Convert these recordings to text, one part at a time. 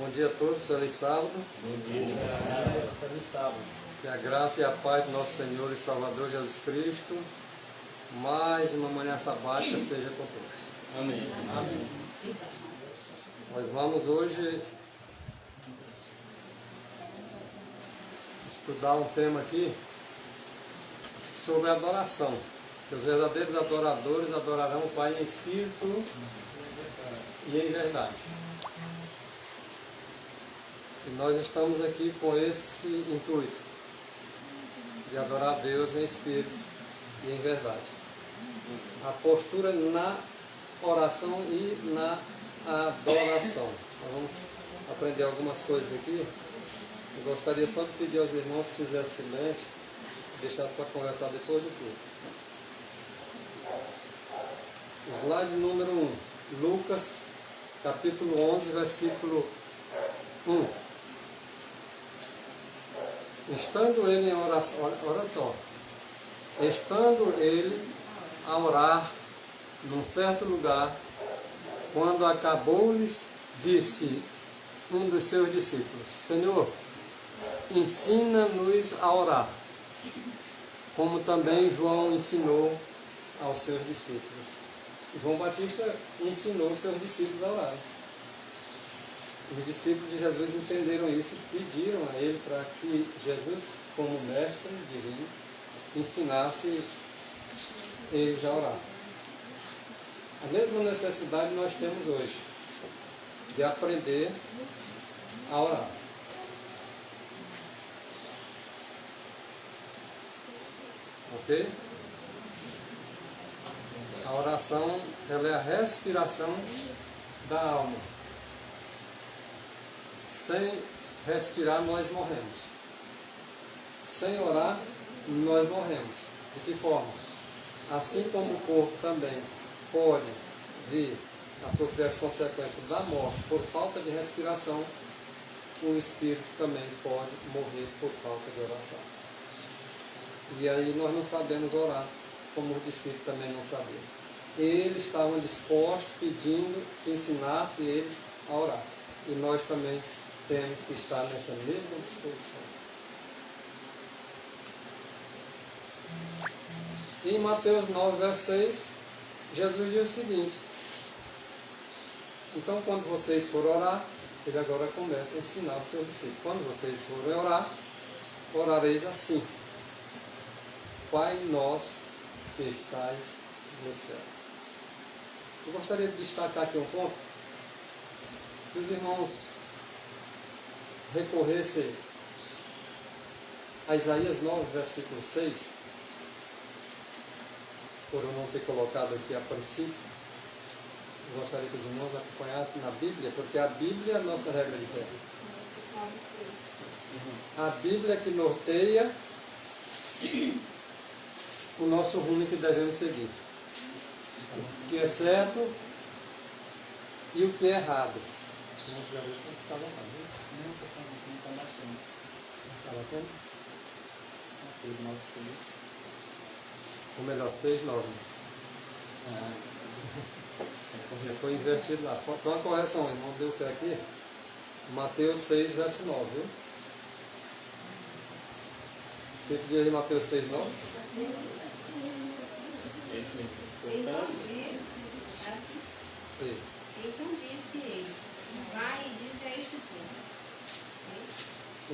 Bom dia a todos, feliz sábado. Bom dia, feliz sábado. Que a graça e a paz do nosso Senhor e Salvador Jesus Cristo, mais uma manhã sabática, seja com todos. Amém. Amém. Nós vamos hoje estudar um tema aqui sobre adoração. Que os verdadeiros adoradores adorarão o Pai em espírito e em verdade. E nós estamos aqui com esse intuito de adorar a Deus em espírito e em verdade. A postura na oração e na adoração. Nós vamos aprender algumas coisas aqui. Eu gostaria só de pedir aos irmãos que fizessem silêncio e deixassem para conversar depois do culto. Slide número 1. Lucas, capítulo 11, versículo 1. Estando ele em oração, olha só, estando ele a orar num certo lugar, quando acabou-lhes, disse um dos seus discípulos: Senhor, ensina-nos a orar, como também João ensinou aos seus discípulos. João Batista ensinou os seus discípulos a orar. Os discípulos de Jesus entenderam isso e pediram a ele para que Jesus, como mestre divino, ensinasse eles a orar. A mesma necessidade nós temos hoje, de aprender a orar. Ok? A oração, ela é a respiração da alma. Sem respirar, nós morremos. Sem orar, nós morremos. De que forma? Assim como o corpo também pode vir a sofrer as consequências da morte por falta de respiração, o espírito também pode morrer por falta de oração. E aí nós não sabemos orar, como os discípulos também não sabiam. Eles estavam dispostos, pedindo que ensinasse eles a orar. E nós também temos que estar nessa mesma disposição. Em Mateus 9, verso 6, Jesus diz o seguinte: então, quando vocês forem orar, ele agora começa a ensinar os seus discípulos. Quando vocês forem orar, orareis assim: Pai nosso que estais no céu. Eu gostaria de destacar aqui um ponto, que os irmãos recorressem a Isaías 9, versículo 6, por eu não ter colocado aqui a princípio. Eu gostaria que os irmãos acompanhassem na Bíblia, porque a Bíblia é a nossa regra de fé. A Bíblia que norteia o nosso rumo que devemos seguir. O que é certo e o que é errado. Está batendo? Ou melhor, 6, 9. Já foi invertido lá. Só uma correção, irmão, deu fé aqui. Mateus 6, verso 9, viu? O que diz aí Mateus 6, 9? Então disse ele: vai e diz a este povo.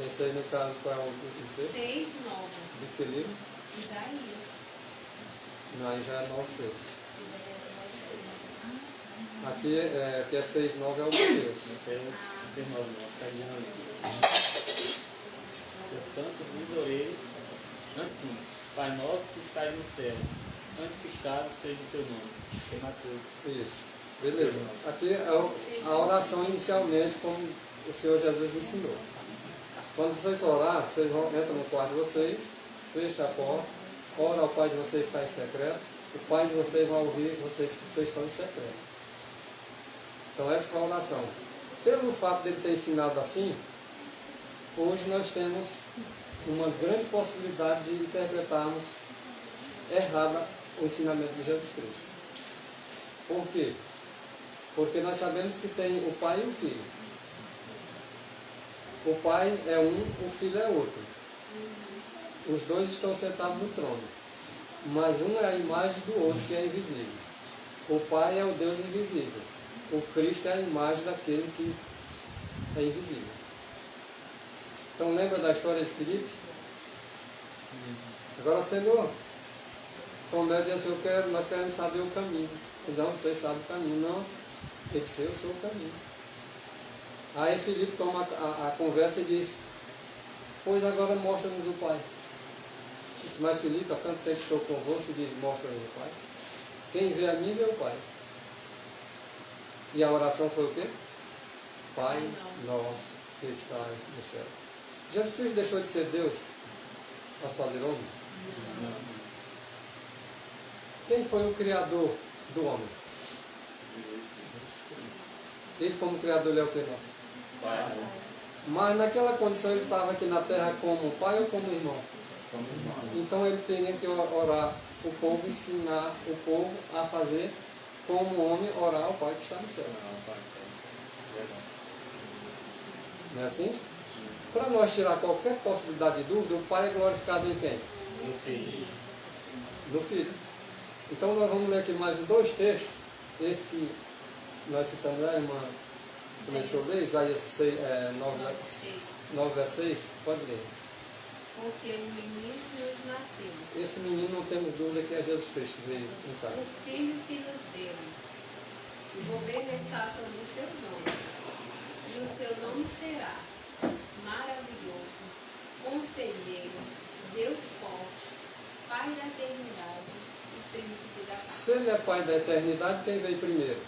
Esse aí, no caso, qual é o que 6, 9. De que livro? Isaías. Não, aí já é 9, 6. Isaías 9, 6. Aqui é 6, 9 é o Mateus. Portanto, vos oreis assim: Pai nosso que estás no céu, santificado seja o teu nome. É Mateus. Isso. Beleza. Aqui é a oração inicialmente, como o Senhor Jesus ensinou. Quando vocês orar, vocês entram no quarto de vocês, fecham a porta, ora ao Pai de vocês que está em secreto, o Pai de vocês vai ouvir vocês que vocês estão em secreto. Então essa é a oração. Pelo fato dele ter ensinado assim, hoje nós temos uma grande possibilidade de interpretarmos errada o ensinamento de Jesus Cristo. Por quê? Porque nós sabemos que tem o Pai e o Filho. O Pai é um, o Filho é outro. Os dois estão sentados no trono. Mas um é a imagem do outro, que é invisível. O Pai é o Deus invisível. O Cristo é a imagem daquele que é invisível. Então lembra da história de Filipe? Agora, Senhor, Tomé disse, nós queremos saber o caminho. Não, vocês sabem o caminho. Não, tem que ser o seu caminho. Aí Filipe toma a conversa e diz, pois agora mostra-nos o Pai. Diz, mas Filipe, há tanto tempo estou convosco, e diz, mostra-nos o Pai. Quem vê a mim, vê o Pai. E a oração foi o quê? Pai nosso que estás no céu. Jesus Cristo deixou de ser Deus para fazer homem? Não. Quem foi o Criador do homem? Ele como Criador, ele é o que nosso? Pai. Mas naquela condição ele estava aqui na terra como pai ou como irmão? Como irmão. Então ele teria que orar o povo, ensinar o povo a fazer como homem, orar ao Pai que está no céu. Não é assim? Para nós tirar qualquer possibilidade de dúvida, o Pai é glorificado em quem? No Filho. No Filho. Então nós vamos ler aqui mais dois textos. Esse que nós citamos, a irmã começou a ler, Isaías 9, verso 6. Pode ler. Porque um menino nos nasceu. Esse menino, não temos dúvida que é Jesus Cristo que veio em casa. O Filho se nos deu. O governo está sobre os seus ombros. E o seu nome será Maravilhoso, Conselheiro, Deus Forte, Pai da Eternidade e Príncipe da Paz. Se ele é Pai da eternidade, quem veio primeiro?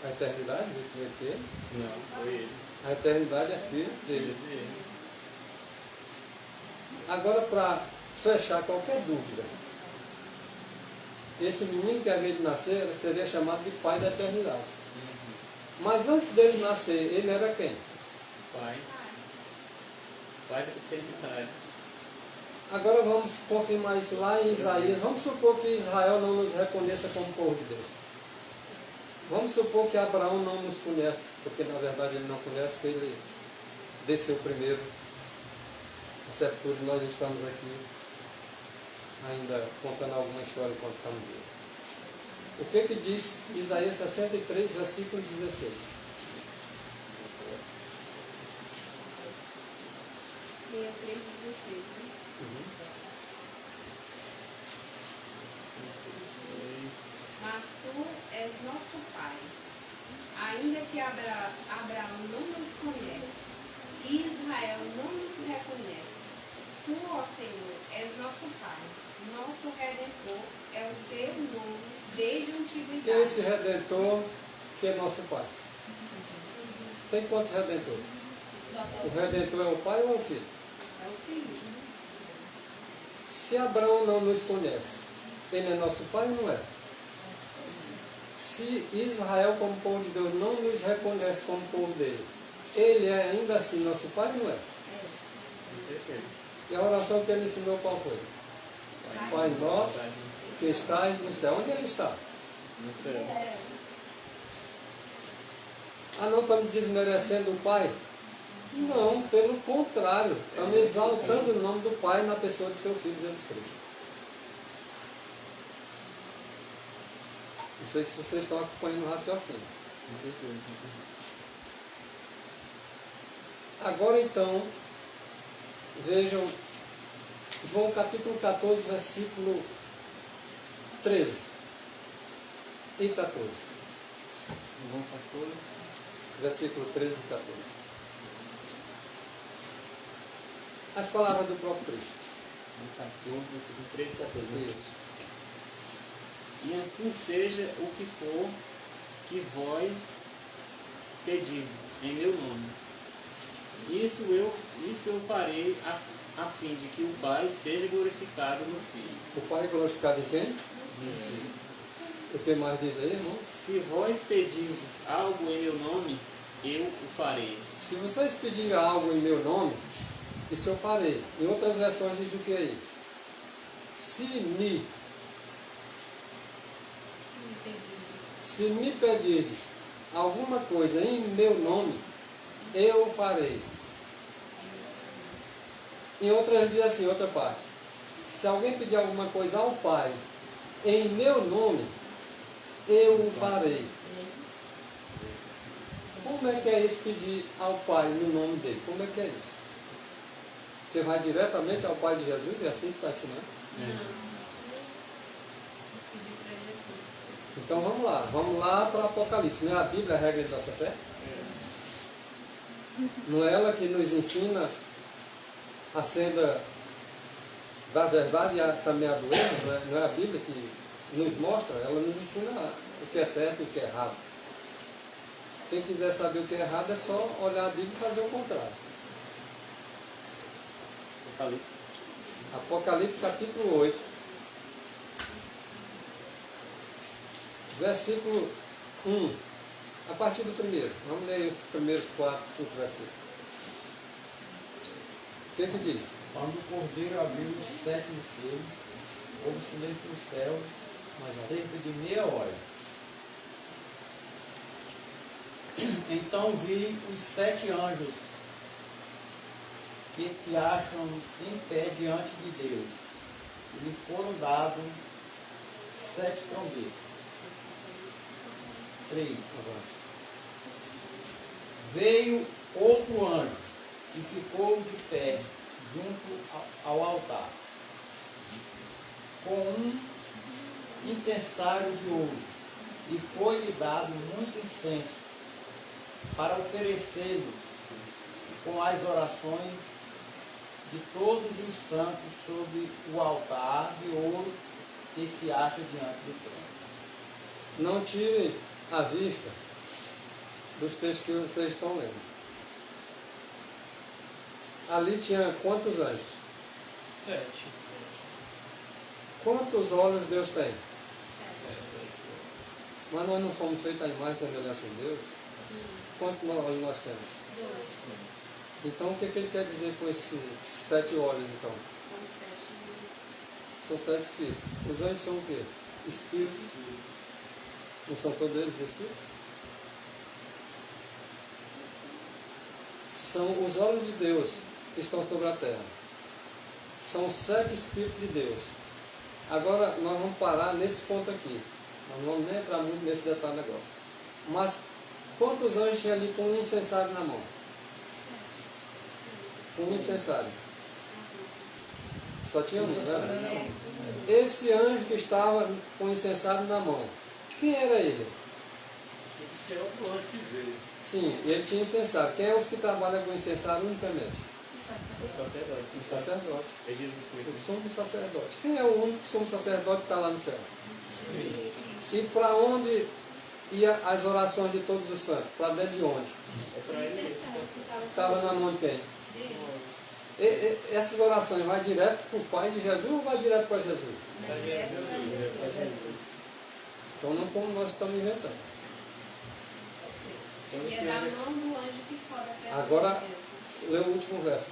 A eternidade veio primeiro que ele? Não, foi ele. A eternidade é filho dele. Agora, para fechar qualquer dúvida, esse menino que havia de nascer seria chamado de Pai da eternidade. Mas antes dele nascer, ele era quem? Pai. Pai da eternidade. Agora vamos confirmar isso lá em Isaías. Vamos supor que Israel não nos reconheça como povo de Deus. Vamos supor que Abraão não nos conhece, porque na verdade ele não conhece, que ele desceu primeiro a sepultura e nós estamos aqui ainda contando alguma história enquanto estamos vivos. O que diz Isaías 63, versículo 16? 63:16, né? Mas tu és nosso Pai, ainda que Abraão não nos conhece e Israel não nos reconhece. Tu, ó Senhor, és nosso Pai, nosso Redentor é o teu nome desde a antiguidade. Quem é esse Redentor que é nosso Pai? Tem quantos Redentores? O Redentor é o Pai ou é o Filho? É o Filho. Se Abraão não nos conhece, ele é nosso Pai ou não é? Se Israel, como povo de Deus, não nos reconhece como povo dele, ele é ainda assim nosso Pai ou não é? Com certeza. E a oração que ele ensinou qual foi? Pai nosso, que estás no céu. Onde ele está? No céu. Ah, não estamos desmerecendo o Pai? Não, pelo contrário. Estamos exaltando o nome do Pai na pessoa de seu Filho Jesus Cristo. Não sei se vocês estão acompanhando o raciocínio. Com certeza. Agora então, vejam João capítulo 14, versículo 13 e 14. João 14. Versículo 13 e 14. As palavras do próprio Cristo. João 14, versículo 13 e 14. Isso. E assim seja o que for que vós pedirdes em meu nome. Isso eu farei a fim de que o Pai seja glorificado no Filho. O Pai é glorificado em quem? No Filho. O que mais diz aí, irmão? Se vós pedirdes algo em meu nome, eu o farei. Se vocês pedirem algo em meu nome, isso eu farei. Em outras versões diz o que aí? Se me pedirdes alguma coisa em meu nome, eu o farei. Em outra ele diz assim, outra parte. Se alguém pedir alguma coisa ao Pai, em meu nome, eu o farei. Como é que é isso pedir ao Pai no nome dele? Como é que é isso? Você vai diretamente ao Pai de Jesus? É assim que está ensinando? Pedir para Jesus. Então vamos lá para o Apocalipse. Não é a Bíblia a regra da nossa fé? Não é ela que nos ensina a senda da verdade e também a do erro? Não é a Bíblia que nos mostra? Ela nos ensina o que é certo e o que é errado. Quem quiser saber o que é errado é só olhar a Bíblia e fazer o contrário. Apocalipse capítulo 8, versículo 1, a partir do primeiro. Vamos ler os primeiros 4, 5 versículos. O que diz? Quando o Cordeiro abriu o sétimo selo, houve silêncio no céu, cerca de meia hora. Então vi os 7 anjos que se acham em pé diante de Deus, e lhe foram dados 7 trombetas. 3. Veio outro anjo e ficou de pé junto ao altar, com um incensário de ouro, e foi-lhe dado muito incenso para oferecê-lo com as orações de todos os santos sobre o altar de ouro que se acha diante do trono. Não tirem a vista dos textos que vocês estão lendo. Ali tinha quantos anjos? 7. Quantos olhos Deus tem? Mas nós não fomos feitos a imagem e semelhança de Deus? Quantos olhos nós temos? 2. Então o que ele quer dizer com esses 7 olhos então? São 7. São 7 espíritos. Os anjos são o quê? Espíritos. Não são todos eles espíritos? São os olhos de Deus que estão sobre a terra. São 7 espíritos de Deus. Agora nós vamos parar nesse ponto aqui. Nós não vamos nem entrar muito nesse detalhe agora. Mas quantos anjos tinha ali com um incensário na mão? 7. Com um incensário. Só tinha um, né? É. Esse anjo que estava com o incensário na mão, quem era ele? Esse é outro anjo que veio. Sim, ele tinha incensário. Quem é os que trabalham com incensário unicamente? O sacerdote. É Jesus O Cristo. sumo sacerdote. Quem é o único sumo sacerdote que está lá no céu? E para onde ia as orações de todos os santos? Para dentro de onde? É para ele. Estava na mão de quem? Essas orações vai direto para o Pai de Jesus ou vai direto para Jesus? Então não somos nós que estamos inventando. E é da mão do anjo que sobe a presença Agora, de Deus. lê o último verso.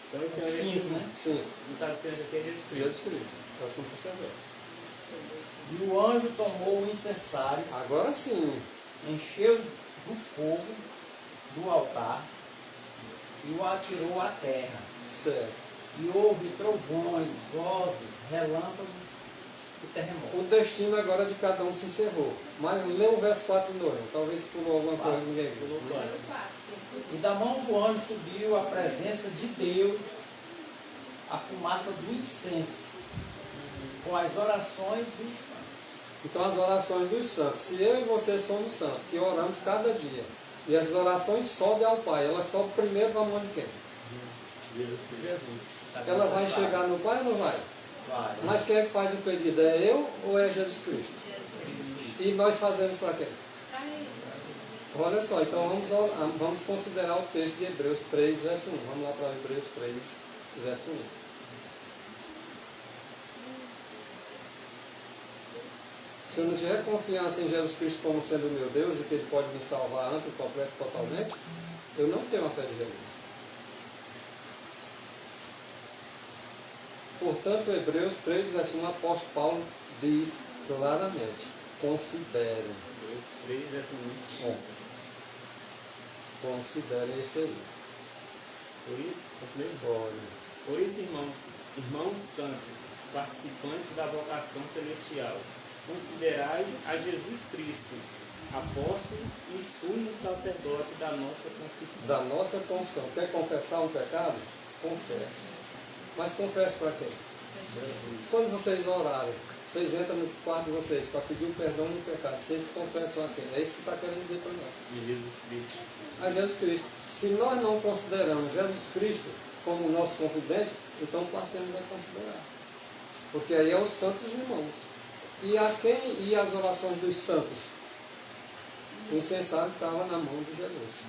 Então esse anjo 5, né? Sim, no caso desse anjo aqui é Jesus Cristo. Jesus Cristo. É o sumo sacerdote. E o anjo tomou o incensário, Agora sim. encheu do fogo do altar e o atirou à terra. Certo. E houve trovões, vozes, relâmpagos e terremotos. O destino agora de cada um se encerrou. Mas lê o verso 4 de novo. Talvez pulou alguma coisa e ninguém viu. Pelo 4. E da mão do anjo subiu a presença de Deus, a fumaça do incenso, com as orações dos santos. Então as orações dos santos. Se eu e você somos santos, que oramos cada dia, e as orações sobem ao Pai, elas sobem primeiro para a mão de quem? Jesus. Ela vai chegar no Pai ou não vai? Vai. Mas quem é que faz o pedido? É eu ou é Jesus Cristo? E nós fazemos para quem? Olha só, então vamos considerar o texto de Hebreus 3, verso 1. Vamos lá para Hebreus 3, verso 1. Se eu não tiver confiança em Jesus Cristo como sendo meu Deus e que Ele pode me salvar amplo, completo, totalmente, eu não tenho a fé de Jesus. Portanto, Hebreus 3, verso 1, o apóstolo Paulo diz claramente: considerem. 3, verso 1. Considerem esse aí. Por isso, considerei. Olha. Pois, irmãos santos, participantes da vocação celestial, considerai a Jesus Cristo, apóstolo e sumo sacerdote da nossa confissão. Da nossa confissão. Quer confessar um pecado? Confesse. Mas confesse para quem? Jesus. Quando vocês orarem, vocês entram no quarto de vocês para pedir um perdão do pecado. Vocês confessam a quem? É isso que está querendo dizer para nós. E Jesus Cristo. A Jesus Cristo. Se nós não consideramos Jesus Cristo como nosso confidente, então passemos a considerar. Porque aí é os santos irmãos. E a quem ia as orações dos santos? O incensário estava na mão de Jesus.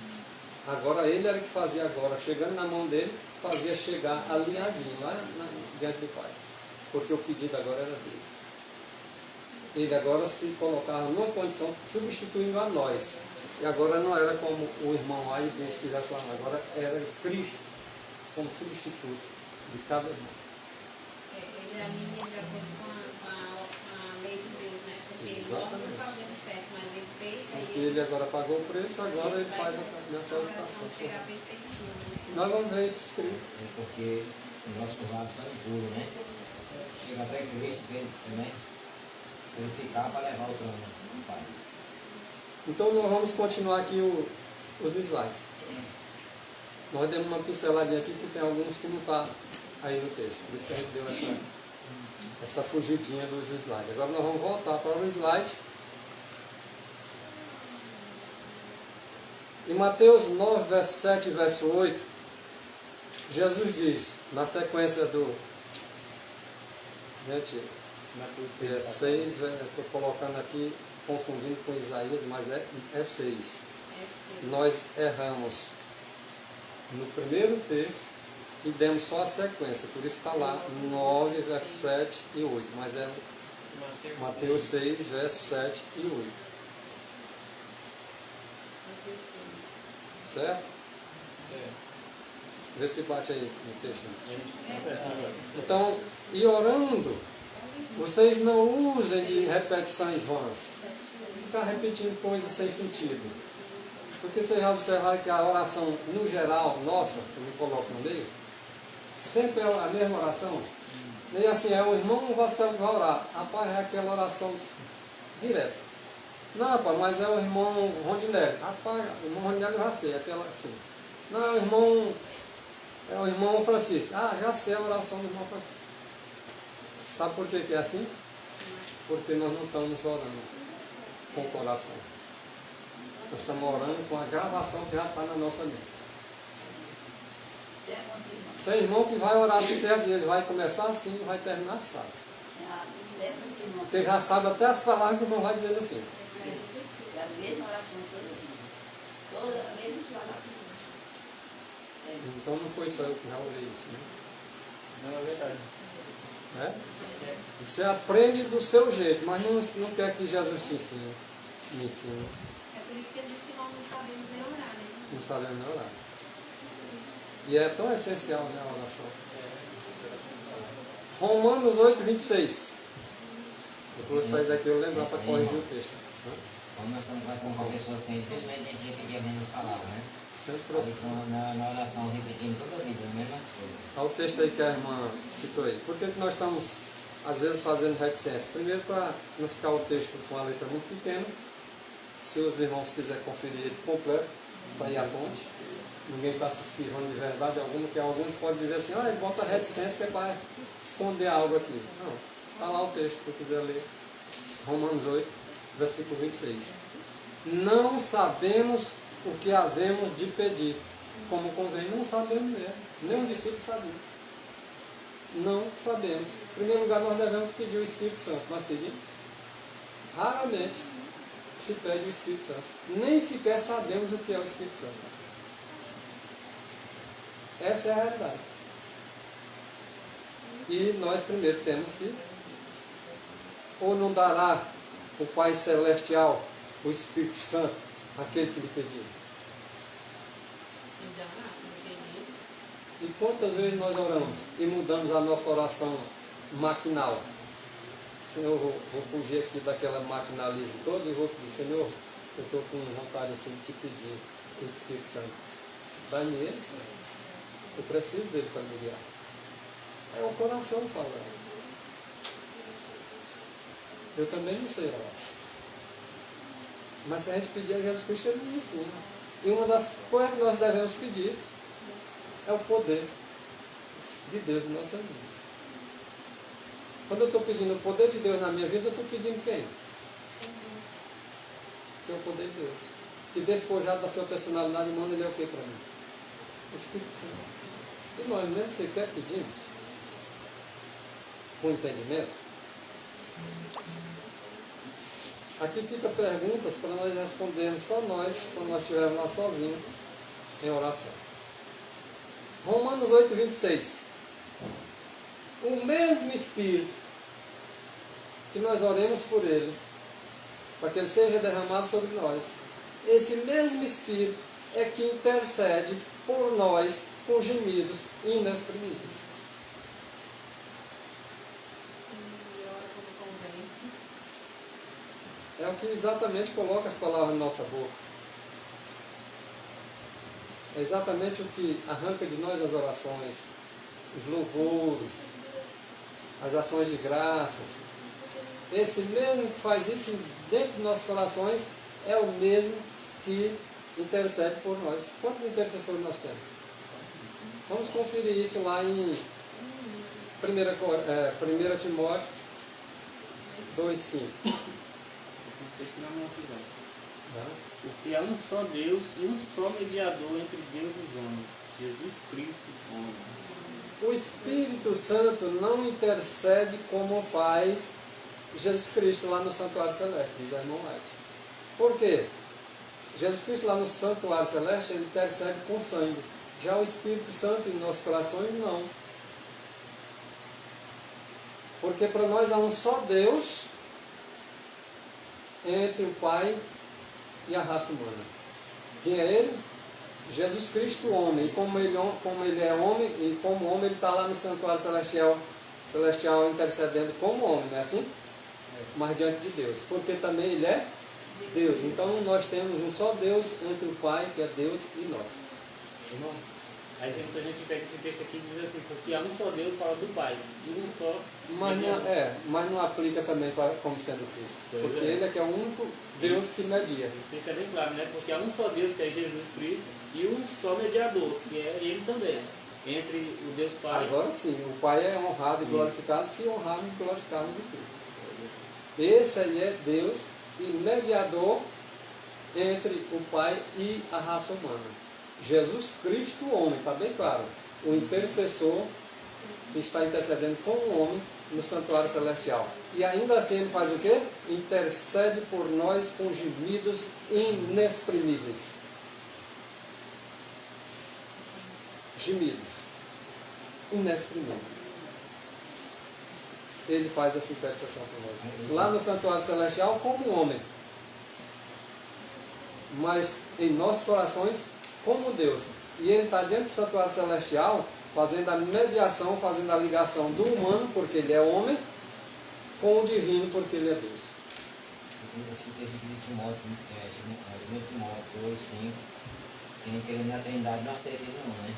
Agora ele era que fazia agora, chegando na mão dele, fazia chegar alinhadinho, lá diante do Pai. Porque o pedido agora era dele. Ele agora se colocava numa condição substituindo a nós. E agora não era como o irmão A e B estivesse lá, agora era Cristo como substituto de cada irmão. Ele alinha de acordo com a lei de Deus, né? Porque ele Exatamente. não fazendo certo, mas ele fez, aí Porque ele agora pagou o preço, agora ele faz a minha solicitação. chegar perfeitinho. Nós vamos ver isso escrito. É porque os nossos lábios são impuros, né? Chega até Cristo, né? Purificar para levar o trono do Pai. Então nós vamos continuar aqui os slides. Nós demos uma pinceladinha aqui que tem alguns que não estão aí no texto. Por isso que a gente deu essa fugidinha dos slides. Agora nós vamos voltar para o slide. Em Mateus 9, verso 7 e verso 8, Jesus diz, na sequência do... Gente, é 6, estou colocando aqui, confundindo com Isaías, mas é 6. Nós erramos no primeiro texto e demos só a sequência, por isso está lá 9, verso 7 e 8, mas é Mateus 6, verso 7 e 8. Certo? Vê se bate aí no texto. Então, e orando, vocês não usem de repetições vãs. Ficar repetindo coisas sem sentido. Porque vocês já observaram que a oração, no geral, nossa, que eu me coloco no meio, sempre é a mesma oração. E assim, é o irmão vai orar. Rapaz, é aquela oração direta. Não, rapaz, mas é o irmão Rondinelli. Rapaz, o irmão Rondinelli eu já sei, aquela assim. Não, é o irmão Francisco. Ah, já sei a oração do irmão Francisco. Sabe por que é assim? Porque nós não estamos orando com o coração. Nós estamos orando com a gravação que já está na nossa mente. Se é irmão que vai orar assim, ele vai começar assim e vai terminar assim. Porque já sabe até as palavras que o irmão vai dizer no fim. É a mesma oração toda a mesma oração. Então não foi só eu que já orei isso, né? Não, é verdade. É? Você aprende do seu jeito, mas não quer que Jesus te ensine. Me ensine. É por isso que ele disse que nós não sabemos nem orar, né? Não sabemos nem orar. E é tão essencial, né, a oração. Romanos 8, 26. Depois eu sair daqui eu lembrar para corrigir o texto. Quando nós estamos conversando com uma pessoa assim, infelizmente a gente repetia as mesmas palavras, né? Sempre Aí, então, na oração repetimos toda a vida, a mesma coisa. Olha o texto aí que a irmã citou aí. Por que nós estamos, às vezes, fazendo reticência? Primeiro, para não ficar o texto com a letra muito pequena. Se os irmãos quiserem conferir ele completo, está aí a fonte. Ninguém está se esquivando de verdade alguma, que alguns podem dizer assim, ele bota reticência que é para esconder algo aqui. Não, está lá o texto, se quiser ler. Romanos 8, versículo 26. Não sabemos o que havemos de pedir. Como convém, não sabemos mesmo. Nem o discípulo sabia. Não sabemos. Em primeiro lugar, nós devemos pedir o Espírito Santo. Nós pedimos? Raramente se pede o Espírito Santo. Nem sequer sabemos o que é o Espírito Santo. Essa é a realidade. E nós primeiro temos que, ou não dará o Pai Celestial, o Espírito Santo, aquele que lhe pediu. E quantas vezes nós oramos e mudamos a nossa oração maquinal? Senhor, vou fugir aqui daquela maquinalismo todo e vou pedir, Senhor, eu estou com vontade assim, de te pedir o Espírito Santo. Dá-me ele, Senhor. Eu preciso dele para me guiar. É o coração falando. Eu também não sei orar. Mas se a gente pedir a Jesus Cristo, Ele nos ensina. E uma das coisas que nós devemos pedir é o poder de Deus em nossas vidas. Quando eu estou pedindo o poder de Deus na minha vida, eu estou pedindo quem? Que é o poder de Deus. Que despojado da sua personalidade, manda Ele é o que para mim? O Espírito Santo. E nós mesmo sequer pedimos com entendimento. Aqui fica perguntas para nós respondermos só nós, quando nós estivermos lá sozinhos em oração. Romanos 8, 26. O mesmo Espírito que nós oremos por Ele, para que Ele seja derramado sobre nós, esse mesmo Espírito é que intercede por nós com gemidos inexprimíveis. É o que exatamente coloca as palavras na nossa boca. É exatamente o que arranca de nós as orações, os louvores, as ações de graças. Esse mesmo que faz isso dentro dos nossos corações é o mesmo que intercede por nós. Quantos intercessores nós temos? Vamos conferir isso lá em 1 Timóteo 2,5. Texto na mão aqui, porque há um só Deus e um só mediador entre Deus e os homens, Jesus Cristo, homem. O Espírito Santo não intercede como faz Jesus Cristo lá no Santuário Celeste, diz a irmã White. Por quê? Jesus Cristo lá no Santuário Celeste, ele intercede com sangue. Já o Espírito Santo em nossos corações, não. Porque para nós há um só Deus entre o Pai e a raça humana. Quem é Ele? Jesus Cristo, homem. E como ele é homem, e como homem, ele está lá no santuário celestial intercedendo como homem, não é assim? Mas diante de Deus. Porque também Ele é Deus. Então nós temos um só Deus entre o Pai, que é Deus, e nós. Irmão, aí tem muita gente que pega esse texto aqui e diz assim, porque há um só Deus, fala do Pai, e um só mas não aplica também como sendo filho. Porque Ele é que é o único Deus que media. Isso é bem claro, né? Porque há um só Deus, que é Jesus Cristo, e um só mediador, que é Ele também, entre o Deus Pai. Agora sim, o Pai é honrado e glorificado, se honrarmos e glorificarmos o Filho. Esse aí é Deus e mediador entre o Pai e a raça humana. Jesus Cristo, homem, está bem claro. O intercessor que está intercedendo com o homem no santuário celestial. E ainda assim ele faz o quê? Intercede por nós com gemidos inexprimíveis. Gemidos inexprimíveis. Ele faz essa intercessão por nós. Lá no santuário celestial como homem. Mas em nossos corações como Deus. E ele está diante do santuário celestial fazendo a mediação, fazendo a ligação do humano, porque ele é homem, com o divino, porque ele é Deus. Esse texto aqui de Timóteo, 1 Timóteo 2, 5, quem crê na Trindade não aceita ele não, né?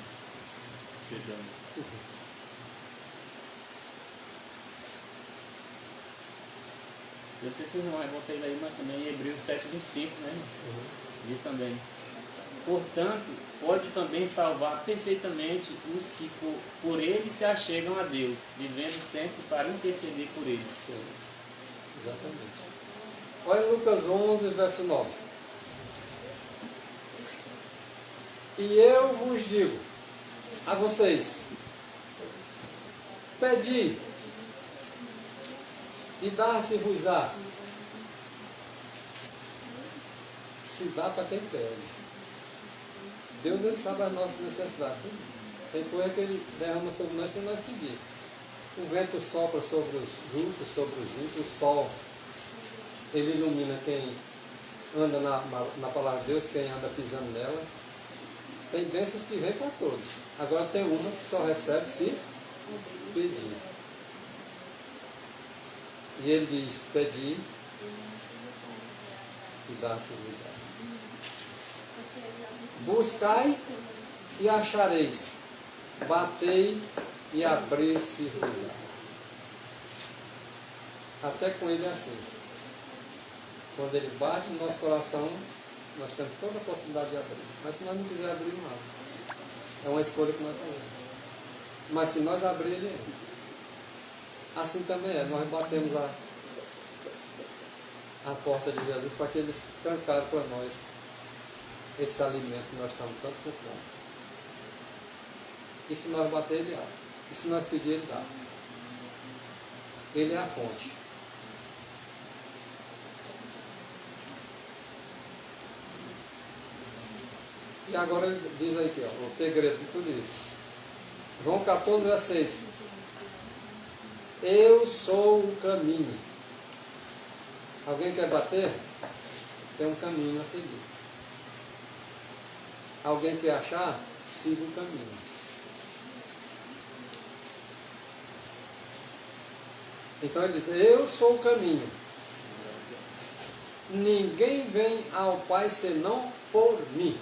Eu não sei se o irmão vai botar ele aí, mas também em Hebreus 7, 25, né? Diz também. Portanto, pode também salvar perfeitamente os que por ele se achegam a Deus, vivendo sempre para interceder por ele. Sim, exatamente. Olha Lucas 11, verso 9. E eu vos digo a vocês, pedi e dar-se-vos-á. Se dá para quem pede. Deus, ele sabe as nossas necessidades. Tem coisa que ele derrama sobre nós sem nós pedir. O vento sopra sobre os justos, sobre os ímpios. O sol, ele ilumina quem anda na palavra de Deus, quem anda pisando nela. Tem bênçãos que vêm para todos. Agora tem umas que só recebe se pedir. E ele diz, pedi e dá-se-vos-á. Buscai e achareis. Batei e abrir-se-vos-á. Até com ele é assim. Quando ele bate no nosso coração, nós temos toda a possibilidade de abrir. Mas se nós não quisermos abrir, não abre. É uma escolha que nós fazemos. Mas se nós abrir, ele entra. Assim também é. Nós batemos a porta de Jesus para que ele trancasse para nós esse alimento que nós estamos tanto com fome. E se nós bater, ele abre. E se nós pedir, ele dá. Ele é a fonte. E agora ele diz aqui, ó, o segredo de tudo isso. João 14, verso 6. Eu sou o caminho. Alguém quer bater? Tem um caminho a seguir. Alguém quer achar? Siga o caminho. Então ele diz, eu sou o caminho. Ninguém vem ao Pai senão por mim.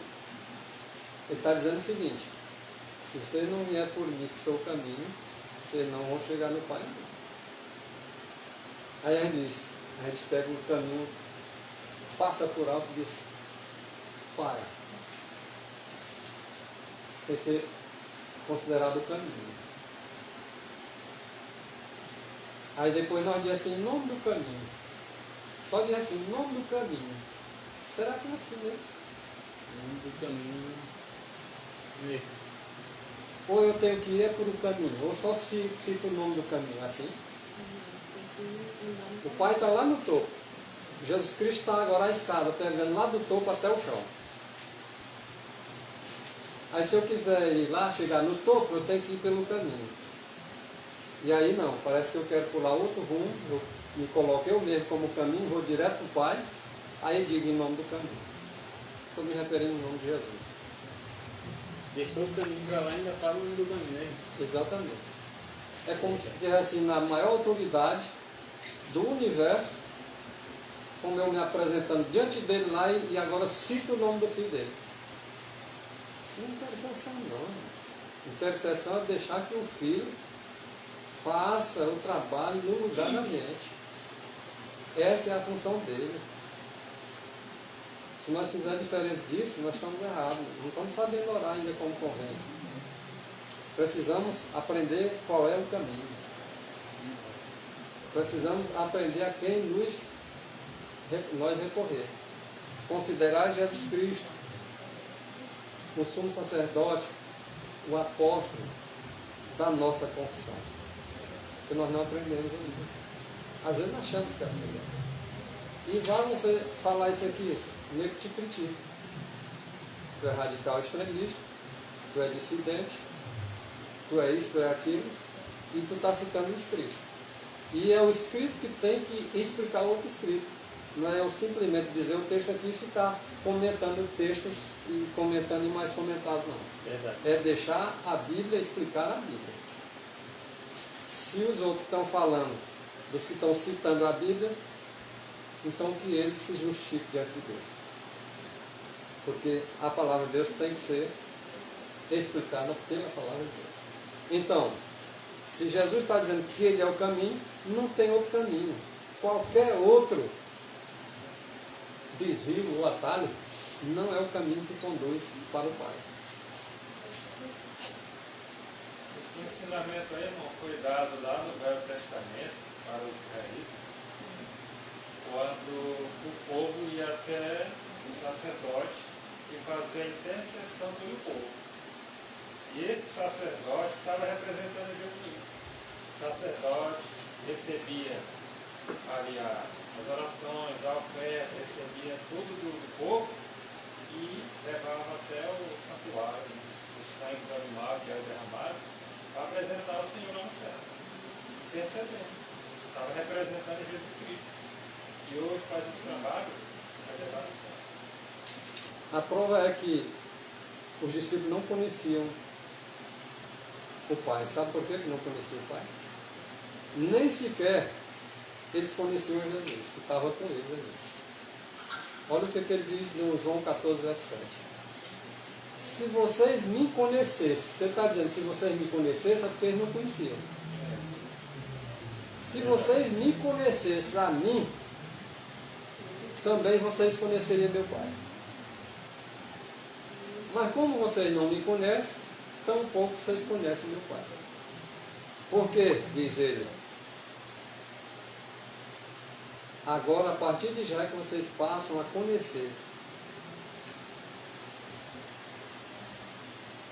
Ele está dizendo o seguinte, se você não vier por mim, que sou o caminho, vocês não vão chegar no Pai. Aí a gente pega o caminho, passa por alto e diz, Pai, sem ser considerado o caminho. Aí depois nós dizemos assim, em nome do caminho. Só dizer assim, em nome do caminho. Será que é assim mesmo? Em nome do caminho. Ou eu tenho que ir por o caminho, ou só cito o nome do caminho, assim? O Pai está lá no topo. Jesus Cristo está agora à escada, pegando lá do topo até o chão. Aí se eu quiser ir lá, chegar no topo, eu tenho que ir pelo caminho. E aí não, parece que eu quero pular outro rumo, eu me coloco eu mesmo como caminho, vou direto para o Pai, aí digo em nome do caminho. Estou me referindo em nome de Jesus. Deixou o caminho para lá e ainda fala o nome do caminho, né? Exatamente. É como se estivesse na maior autoridade do universo, como eu me apresentando diante dele lá e agora cito o nome do filho dele. Isso não é intercessão não, mas intercessão é deixar que o filho faça o trabalho no lugar da gente. Essa é a função dele. Se nós fizermos diferente disso, nós estamos errados. Não estamos sabendo orar ainda como convém. Precisamos aprender qual é o caminho. Precisamos aprender a quem nós recorrer. Considerar Jesus Cristo, o sumo sacerdote, o apóstolo da nossa confissão. Que nós não aprendemos ainda. Às vezes achamos que aprendemos. E vai você falar isso aqui, nego te critica. Tu é radical extremista, tu é dissidente, tu é isso, tu é aquilo, e tu está citando o escrito. E é o escrito que tem que explicar o outro escrito. Não é eu simplesmente dizer o texto aqui e ficar comentando o texto e comentando e mais comentado, não. Verdade. É deixar a Bíblia explicar a Bíblia. Se os outros estão falando, dos que estão citando a Bíblia, então que eles se justifiquem diante de Deus. Porque a palavra de Deus tem que ser explicada pela palavra de Deus. Então, se Jesus está dizendo que Ele é o caminho, não tem outro caminho. Qualquer outro desvio ou atalho não é o caminho que conduz para o Pai. Esse ensinamento aí, irmão, foi dado lá no Velho Testamento para os israelitas, quando o povo ia até o sacerdote e fazia a intercessão pelo povo. E esse sacerdote estava representando Jesus. O sacerdote recebia ali as orações, a oferta, recebia tudo do povo e levava até o santuário, o sangue do animal que era derramado, para apresentar o Senhor ao céu. Intercedendo. Estava representando Jesus Cristo. Que hoje faz esse trabalho, vai levar ao céu. A prova é que os discípulos não conheciam o Pai. Sabe por que não conheciam o Pai? Nem sequer eles conheciam Jesus, que estava com eles ali. Olha o que ele diz no João 14, verso 7. se vocês me conhecessem, você está dizendo, se vocês me conhecessem, é porque eles não conheciam. Se vocês me conhecessem a mim, também vocês conheceriam meu Pai. Mas como vocês não me conhecem, tampouco vocês conhecem meu Pai. Porque, diz ele, agora a partir de já é que vocês passam a conhecer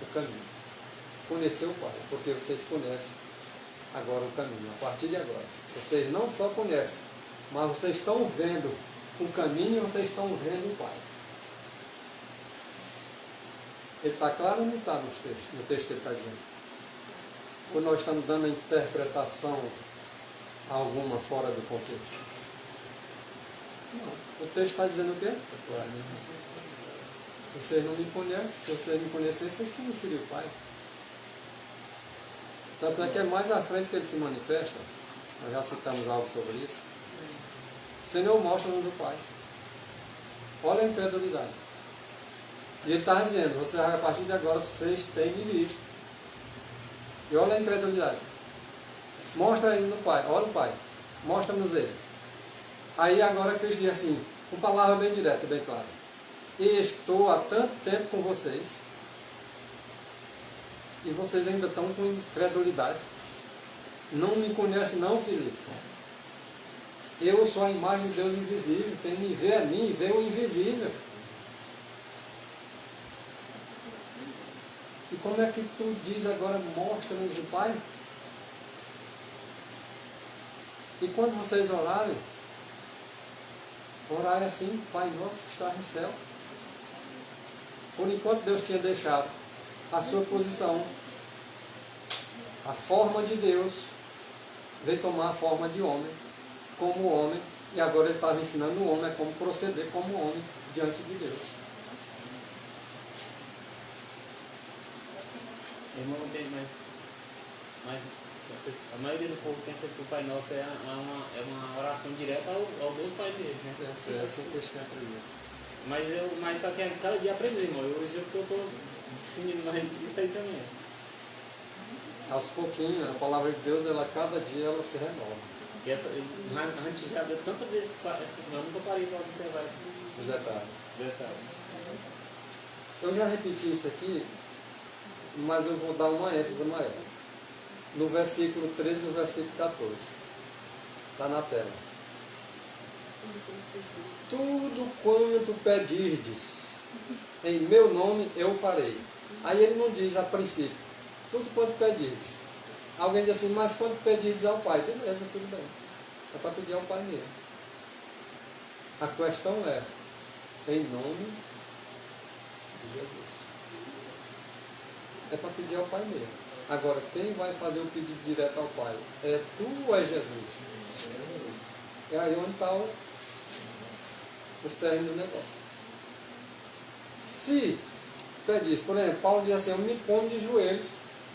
o caminho. Conhecer o Pai, porque vocês conhecem agora o caminho, a partir de agora. Vocês não só conhecem, mas vocês estão vendo o caminho e vocês estão vendo o Pai. Ele está claro ou não está no texto que ele está dizendo? Quando nós estamos dando a interpretação alguma fora do contexto? Não. O texto está dizendo o quê? Vocês não me conhecem, se vocês me conhecessem, vocês conheceriam o Pai. Tanto é que é mais à frente que ele se manifesta, nós já citamos algo sobre isso. Senhor, mostra-nos o Pai. Olha a incredulidade. E ele estava dizendo, você, a partir de agora vocês têm me visto. E olha a incredulidade. Mostra ele no Pai, olha o Pai, mostra-nos ele. Aí agora Cristo diz assim, com palavra bem direta, bem clara. Estou há tanto tempo com vocês, e vocês ainda estão com incredulidade. Não me conhecem não, Filipe. Eu sou a imagem de Deus invisível. Quem me vê a mim, vê o invisível. E como é que tu diz agora, mostra-nos o Pai? E quando vocês orarem, orai assim, Pai nosso que está no céu. Por enquanto Deus tinha deixado a sua posição, a forma de Deus, veio tomar a forma de homem, como homem, e agora ele estava ensinando o homem a como proceder como homem diante de Deus. Irmão, não tem mais. A maioria do povo pensa que o Pai Nosso é uma oração direta ao Deus Pai dele, né? Essa é a questão aprendida. Mas só que é cada dia aprender, irmão. Hoje eu estou ensinando mais isso aí também. Aos pouquinhos, a palavra de Deus, ela, cada dia ela se renova. E a gente já viu tanta vez, eu nunca parei para observar Os detalhes. detalhes. Eu já repeti isso aqui, mas eu vou dar uma ênfase maior. No versículo 13 e versículo 14. Está na tela. Tudo quanto pedirdes em meu nome eu farei. Aí ele não diz a princípio. Tudo quanto pedirdes. Alguém diz assim, mas quando pedirdes ao Pai? Beleza, tudo bem. É para pedir ao Pai mesmo. A questão é, em nome de Jesus. É para pedir ao Pai mesmo. Agora, quem vai fazer o pedido direto ao Pai? É tu ou é Jesus? É aí onde está o cerne do negócio. Se pedisse, por exemplo, Paulo diz assim, eu me ponho de joelhos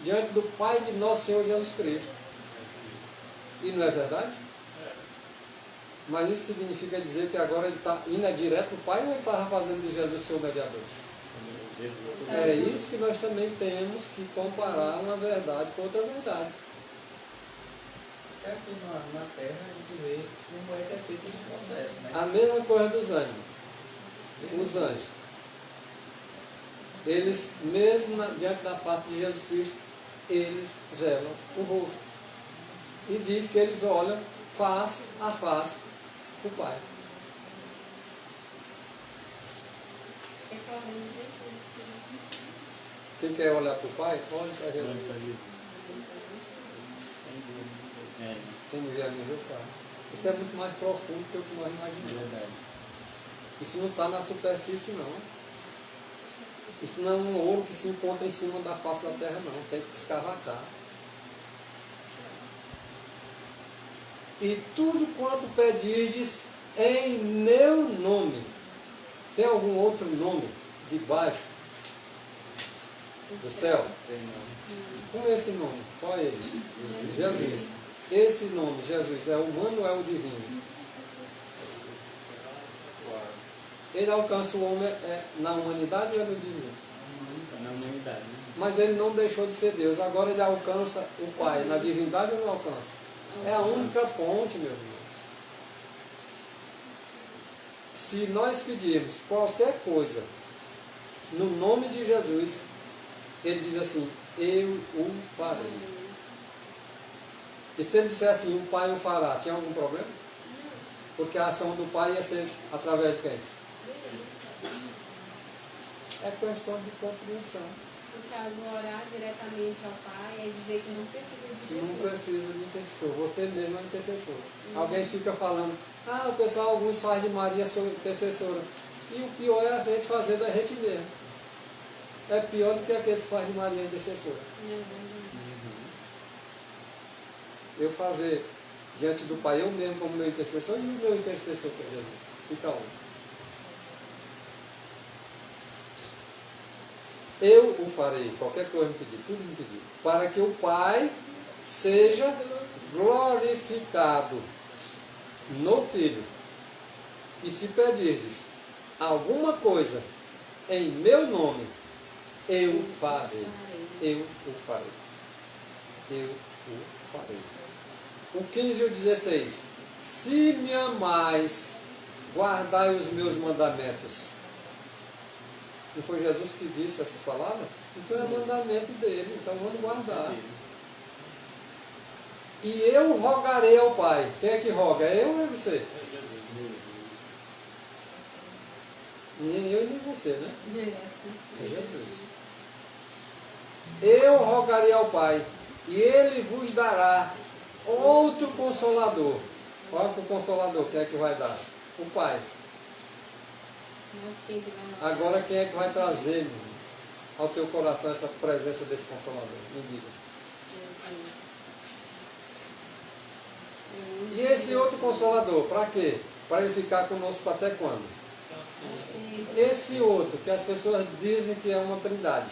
diante do Pai de nosso Senhor Jesus Cristo. E não é verdade? Mas isso significa dizer que agora ele está indo direto do Pai ou ele estava fazendo de Jesus seu mediador? É isso que nós também temos que comparar uma verdade com outra verdade. Até aqui na Terra a gente vê como é que é feito esse processo, né? A mesma coisa dos anjos. Os anjos. Eles, mesmo diante da face de Jesus Cristo, eles velam o rosto. E diz que eles olham face a face do Pai. Quem quer olhar para o Pai, olhe para Jesus. Quem me vê a mim, vê o Pai. Isso é muito mais profundo do que o que nós imaginamos. Isso não está na superfície, não. Isso não é um ouro que se encontra em cima da face da terra, não. Tem que escavacar. E tudo quanto pedirdes em meu nome. Tem algum outro nome debaixo do céu? Com esse nome, qual é ele? Jesus. Esse nome, Jesus, é humano ou é o divino? Ele alcança o homem na humanidade ou é no divino? Mas ele não deixou de ser Deus. Agora ele alcança o Pai. Na divindade ou não alcança? É a única ponte, meus irmãos. Se nós pedirmos qualquer coisa no nome de Jesus, ele diz assim, eu o farei. E se ele disser assim, o Pai o fará, tinha algum problema? Porque a ação do Pai ia ser através de quem? É questão de compreensão. No caso, orar diretamente ao Pai é dizer que não precisa de Jesus. Não precisa de intercessor, você mesmo é intercessor. Alguém fica falando, o pessoal, alguns fazem de Maria sua intercessora. E o pior é a gente fazer da gente mesmo. É pior do que aqueles que fazem de Maria intercessora. Eu fazer diante do Pai, eu mesmo como meu intercessor, e o meu intercessor que é Jesus. Fica onde? Eu o farei, qualquer coisa me pedir, tudo me pedir, para que o Pai seja glorificado no Filho. E se pedirdes alguma coisa em meu nome, eu o farei. Eu o farei. Eu o farei. O 15 e o 16. Se me amais, guardai os meus mandamentos. Não foi Jesus que disse essas palavras? Então é mandamento dele, então vamos guardar. E eu rogarei ao Pai. Quem é que roga? É eu ou é você? Nem eu e nem você, né? É Jesus. Eu rogarei ao Pai, e Ele vos dará outro Consolador. Qual é o Consolador? Quem é que vai dar? O Pai. Agora quem é que vai trazer ao teu coração essa presença desse Consolador? Me diga. E esse outro Consolador, para quê? Para ele ficar conosco até quando? Esse outro, que as pessoas dizem que é uma trindade.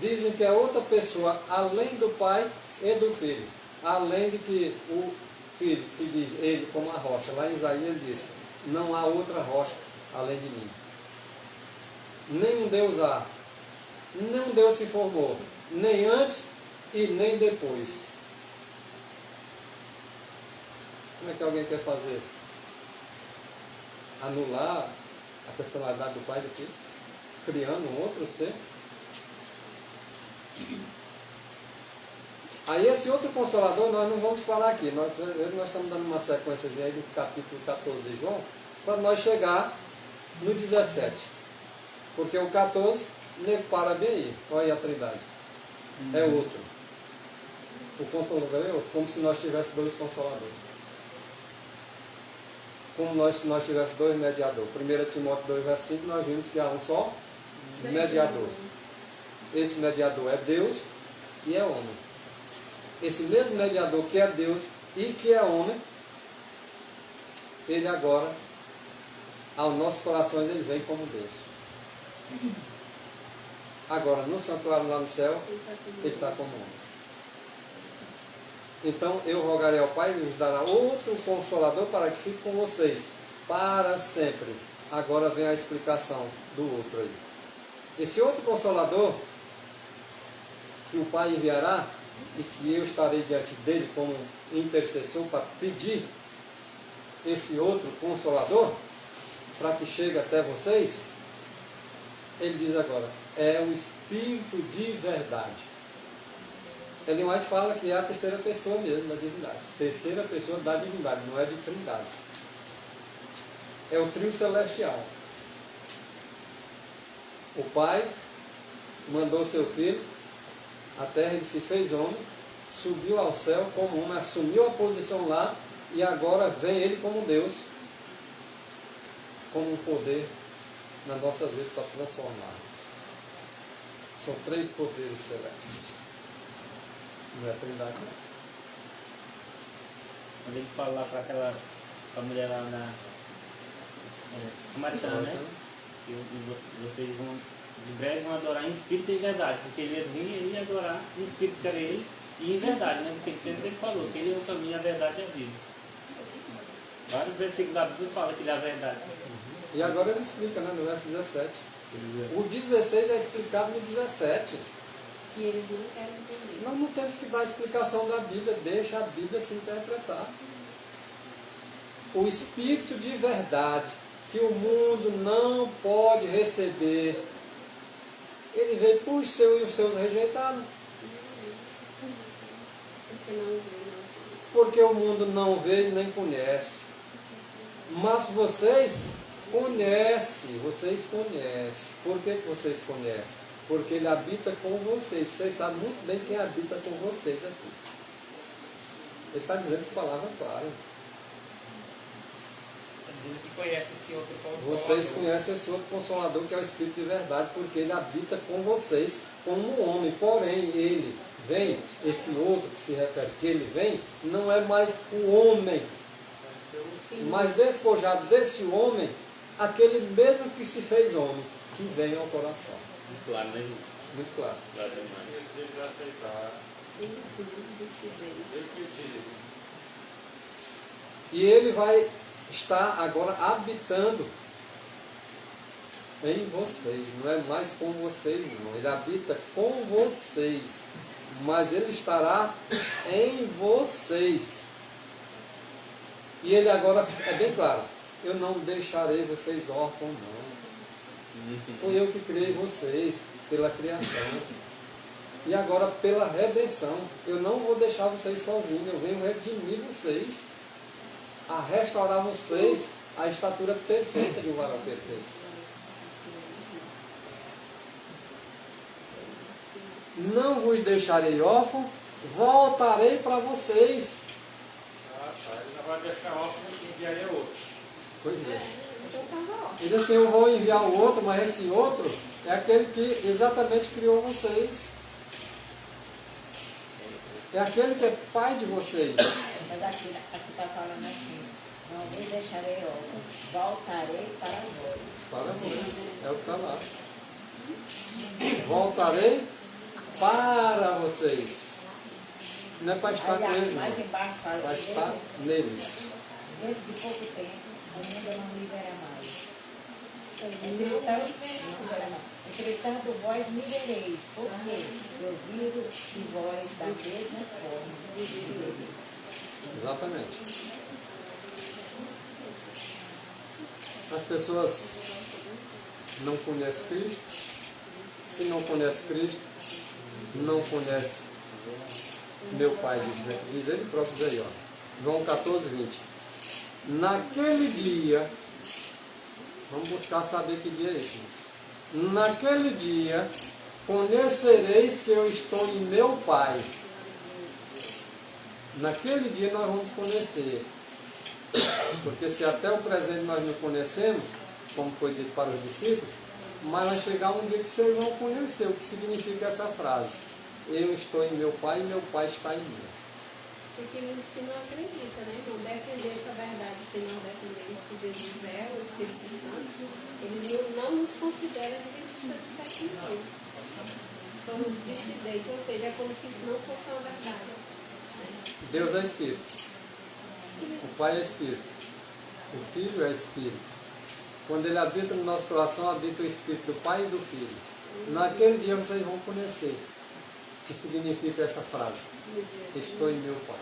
Dizem que é outra pessoa, além do Pai e do Filho. Além de que o Filho, que diz ele como a rocha. Lá em Isaías ele diz, não há outra rocha além de mim. Nenhum Deus há. Nenhum Deus se formou. Nem antes e nem depois. Como é que alguém quer fazer? Anular a personalidade do Pai e do Filho? Criando um outro ser? Aí esse outro Consolador nós não vamos falar aqui. Nós estamos dando uma sequência aí do capítulo 14 de João, para nós chegar no 17. Porque o 14, nego para bem aí. Olha aí a trindade. É outro. O Consolador é outro. Como se nós tivéssemos dois Consoladores. Como se nós tivéssemos dois mediadores. 1 Timóteo 2, verso 5, nós vimos que há um só mediador. Esse mediador é Deus e é homem. Esse mesmo mediador que é Deus e que é homem, ele agora, aos nossos corações, ele vem como Deus. Agora, no santuário lá no céu, ele está como homem. Então, eu rogarei ao Pai e vos dará outro Consolador para que fique com vocês para sempre. Agora vem a explicação do outro aí. Esse outro Consolador que o Pai enviará e que eu estarei diante dele como intercessor para pedir esse outro Consolador para que chegue até vocês, ele diz agora, é o Espírito de verdade. Ellen White fala que é a terceira pessoa mesmo da divindade. Terceira pessoa da divindade, não é de trindade. É o trio celestial. O Pai mandou seu Filho, a terra ele se fez homem, subiu ao céu como homem, assumiu a posição lá e agora vem ele como Deus, como um poder nas nossas vidas para transformarmos. São três poderes celestes. Não é a trindade, não. Quando ele fala lá para aquela mulher lá na Samaritana, né? E vocês vão, de breve, vão adorar em espírito e em verdade, porque ele ia vir e ia adorar em espírito, que era ele, e em verdade, né? Porque sempre ele falou que ele é o caminho, a verdade e a vida. Vários versículos da Bíblia falam que ele é a verdade. E agora ele explica, né, no verso 17. O 16 é explicado no 17. E eles não querem entender. Nós não temos que dar a explicação da Bíblia, deixa a Bíblia se interpretar. O Espírito de verdade, que o mundo não pode receber, ele veio por seu e os seus rejeitaram. Porque não vê, não. Porque o mundo não vê e nem conhece. Mas vocês conhecem. Por que vocês conhecem? Porque ele habita com vocês. Vocês sabem muito bem quem habita com vocês aqui. Ele está dizendo essa palavra clara. Está dizendo que conhece esse outro consolador. Vocês conhecem esse outro consolador que é o Espírito de verdade, porque ele habita com vocês como um homem. Porém, ele vem, esse outro que se refere que ele vem, não é mais o homem, mas despojado desse homem, aquele mesmo que se fez homem, que vem ao coração. Muito claro, né, irmão? Muito claro. Claro demais. Isso deles aceitar. Eu que o digo. E ele vai estar agora habitando em vocês, não é mais com vocês, não. Ele habita com vocês, mas ele estará em vocês. E ele agora é bem claro: eu não deixarei vocês órfãos, não. Foi eu que criei vocês pela criação. E agora pela redenção. Eu não vou deixar vocês sozinhos. Eu venho redimir vocês, a restaurar vocês à estatura perfeita de um varão perfeito. Não vos deixarei órfãos, voltarei para vocês. Ah, tá. Ele não vai deixar órfão e enviaria outro. Pois é. Então estava ótimo. Ele disse assim: eu vou enviar o outro, mas esse outro é aquele que exatamente criou vocês. É aquele que é pai de vocês. Mas aqui está falando assim, não vos deixarei órfão, voltarei para vós. Para vós. É o que está lá. Voltarei para vocês. Não é para estar com eles, Mais não. embaixo fala, Para estar neles. dentro de pouco tempo, o mundo não me verá mais. Entretanto, vós me vereis, porque eu vivo de vós da mesma forma que vivereis. Exatamente. As pessoas não conhecem Cristo. Se não conhece Cristo, não conhece meu Pai, diz ele próprio aí, ó. João 14, 20. Naquele dia, vamos buscar saber que dia é esse, irmãos. Naquele dia, conhecereis que eu estou em meu Pai. Naquele dia nós vamos conhecer. Porque se até o presente nós não conhecemos, como foi dito para os discípulos, mas vai chegar um dia que vocês vão conhecer o que significa essa frase. Eu estou em meu Pai e meu Pai está em mim. Porque tem muitos que não acreditam, né? Vão defender essa verdade que nós defendemos, que Jesus é o Espírito Santo. Eles não nos consideram adventistas do sétimo dia. Somos dissidentes, ou seja, é como se isso não fosse uma verdade. Deus é Espírito. O Pai é Espírito. O Filho é Espírito. Quando Ele habita no nosso coração, habita o Espírito do Pai e do Filho. Naquele dia vocês vão conhecer o que significa essa frase. Estou em meu Pai.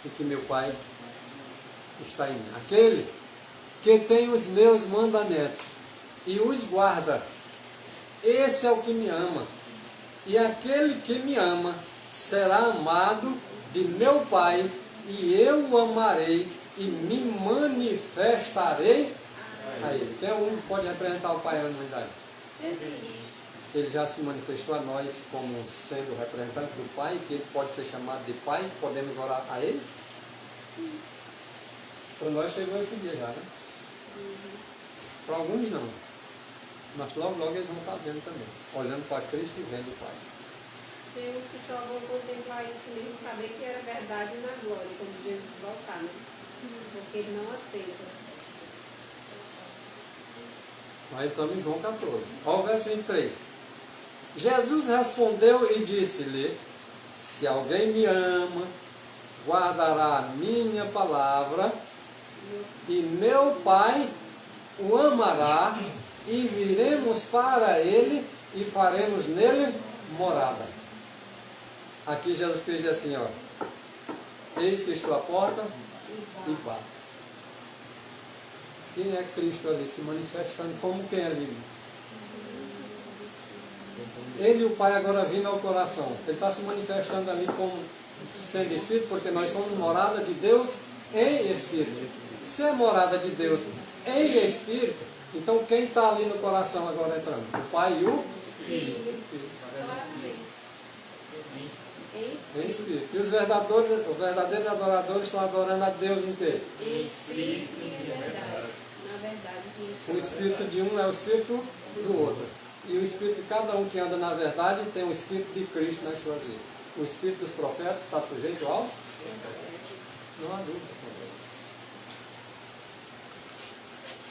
E que meu Pai está em mim. Aquele que tem os meus mandamentos e os guarda, esse é o que me ama. E aquele que me ama será amado de meu Pai, e eu o amarei e me manifestarei a Ele. Quem é o único que pode representar o Pai na humanidade? Ele já se manifestou a nós como sendo representante do Pai, que Ele pode ser chamado de Pai, podemos orar a Ele? Para nós chegou esse dia já, né? Para alguns não. Mas logo eles vão estar vendo também, olhando para Cristo e vendo o Pai. Tem uns que só vão contemplar isso mesmo, saber que era verdade na glória, quando Jesus voltar, né? Porque ele não aceita. Aí estamos em João 14. Olha o verso 23. Jesus respondeu e disse-lhe: se alguém me ama, guardará a minha palavra, e meu Pai o amará, e viremos para ele e faremos nele morada. Aqui Jesus Cristo diz assim, ó. Eis que estou à porta e bato. Quem é Cristo ali se manifestando como quem ali? Ele e o Pai agora vindo ao coração. Ele está se manifestando ali como sendo Espírito, porque nós somos morada de Deus em Espírito. Se é morada de Deus em Espírito, então quem está ali no coração agora entrando? O Pai e o Filho. Claramente. em Espírito. E os verdadeiros adoradores estão adorando a Deus em quê? Espírito e em verdade. Na verdade, O Espírito de um é o Espírito do outro. E o Espírito de cada um que anda na verdade tem o Espírito de Cristo nas suas vidas. O Espírito dos profetas está sujeito aos? Não há dúvida com Deus.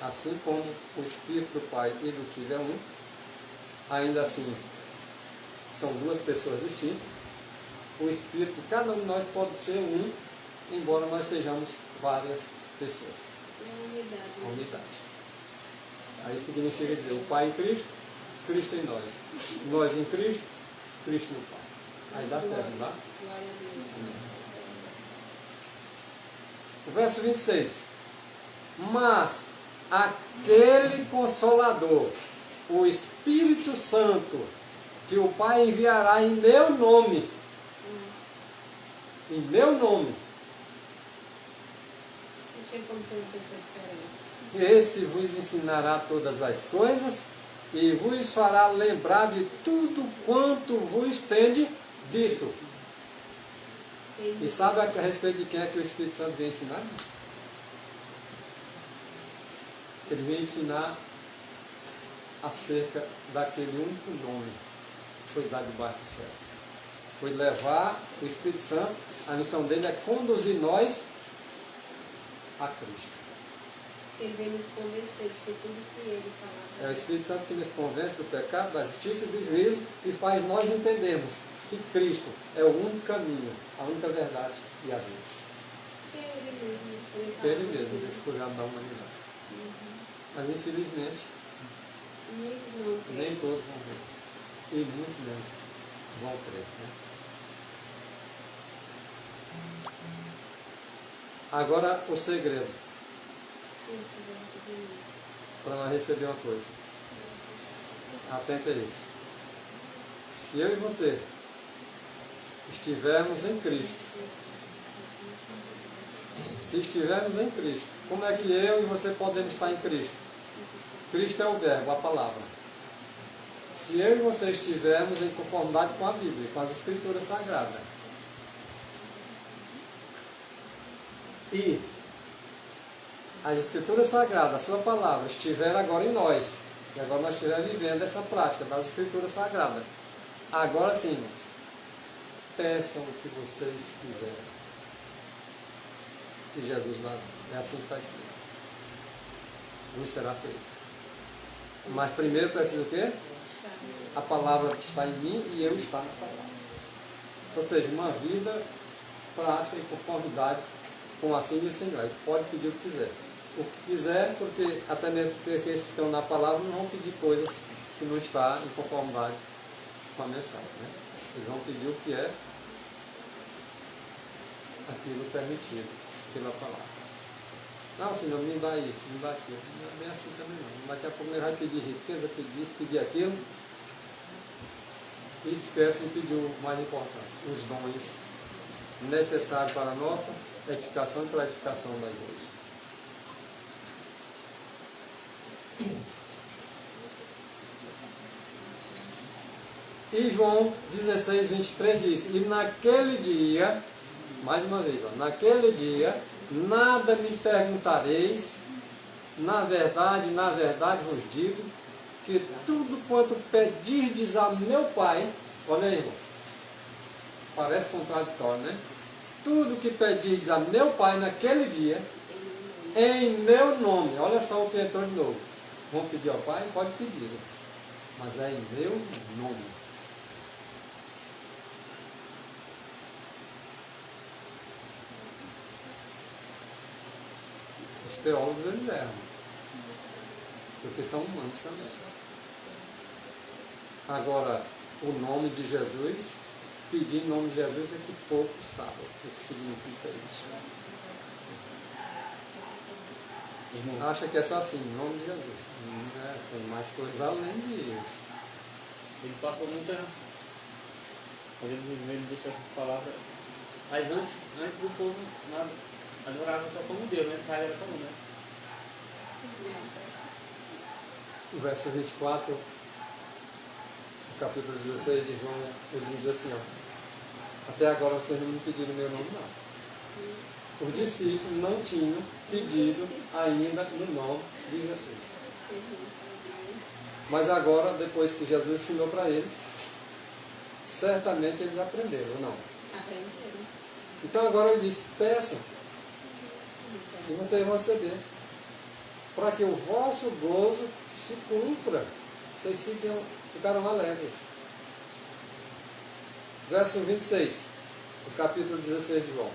Assim como o Espírito do Pai e do Filho é um, ainda assim são duas pessoas distintas. O Espírito de cada um de nós pode ser um, embora nós sejamos várias pessoas. unidade. Unidade. Aí significa dizer, o Pai em Cristo, Cristo em nós. Nós em Cristo, Cristo no Pai. Aí dá certo, não dá? Glória a Deus. O verso 26. Mas aquele Consolador, o Espírito Santo, que o Pai enviará em meu nome, em meu nome, Não tinha como ser uma pessoa diferente. esse vos ensinará todas as coisas e vos fará lembrar de tudo quanto vos tende dito. E sabe a respeito de quem é que o Espírito Santo vem ensinar? Ele vem ensinar acerca daquele único nome que foi dado debaixo do céu. Foi levar o Espírito Santo, a missão dele é conduzir nós a Cristo. Ele vem nos convencer de que tudo que ele falava. É o Espírito Santo que nos convence do pecado, da justiça e do juízo e faz nós entendermos que Cristo é o único caminho, a única verdade e a vida. Que ele mesmo. Que Ele mesmo, desse cuidado da humanidade. Mas infelizmente, Muitos não creem. nem todos vão ver. E muitos menos vão crer. Né? Agora o segredo Se eu tiver dizendo. para nós receber uma coisa. Atenta a isso. Se eu e você estivermos em Cristo, se estivermos em Cristo, como é que eu e você podemos estar em Cristo? Cristo é o verbo, a palavra. Se eu e você estivermos em conformidade com a Bíblia, com as Escrituras Sagradas, e as Escrituras Sagradas, a sua palavra, estiver agora em nós, e agora nós estivermos vivendo essa prática das Escrituras Sagradas, agora sim, irmãos, peçam o que vocês quiserem. E Jesus lá, é assim que está escrito. Vos será feito. Mas primeiro precisa o quê? A palavra está em mim e eu estar na palavra. Ou seja, uma vida prática em conformidade com a sim e o sem grau. Pode pedir o que quiser. O que quiser, porque até mesmo porque aqueles que estão na palavra não vão pedir coisas que não estão em conformidade com a mensagem. Né? Eles vão pedir o que é aquilo permitido pela palavra. Não, Senhor, me dá isso, me dá aquilo. Não é bem assim também não. Daqui a pouco ele vai pedir riqueza, pedir isso, pedir aquilo. E esquece de pedir o mais importante, os dons necessários para a nossa edificação e para a edificação da igreja. E João 16, 23 diz, e naquele dia, mais uma vez, naquele dia, nada me perguntareis, na verdade vos digo, que tudo quanto pedirdes a meu Pai, olha aí, irmãos, parece contraditório, né? Tudo que pedirdes a meu Pai naquele dia, em meu nome, olha só o que entrou de novo. Vão pedir ao Pai? Pode pedir, mas é em meu nome. Os teólogos eles erram. porque são humanos também. Agora, o nome de Jesus, pedir em nome de Jesus é que poucos sabem o que significa isso. Irmão, Acha que é só assim, em nome de Jesus. Não é, tem mais coisa além disso. ele passou muita. Quando ele deixou essas palavras. Mas antes do todo, nada, adorava só como Deus, né? Israel era só um, né? O verso 24, do capítulo 16 de João, ele diz assim, ó, até agora vocês não me pediram meu nome, não. Os discípulos não tinham pedido ainda no nome de Jesus. Mas agora, depois que Jesus ensinou para eles, certamente eles aprenderam, ou não? Aprenderam. Então agora ele diz, peçam, e vocês vão receber, para que o vosso gozo se cumpra. Vocês ficaram alegres. Verso 26, do capítulo 16 de João.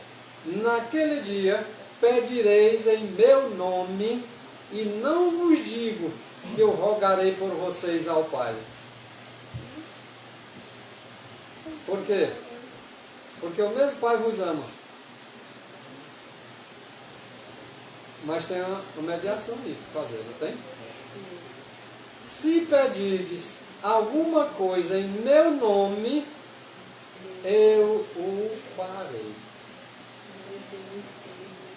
Naquele dia pedireis em meu nome, e não vos digo que eu rogarei por vocês ao Pai. Por quê? Porque o mesmo Pai vos ama. Mas tem uma mediação ali para fazer, não tem? Se pedirdes alguma coisa em meu nome, eu o farei.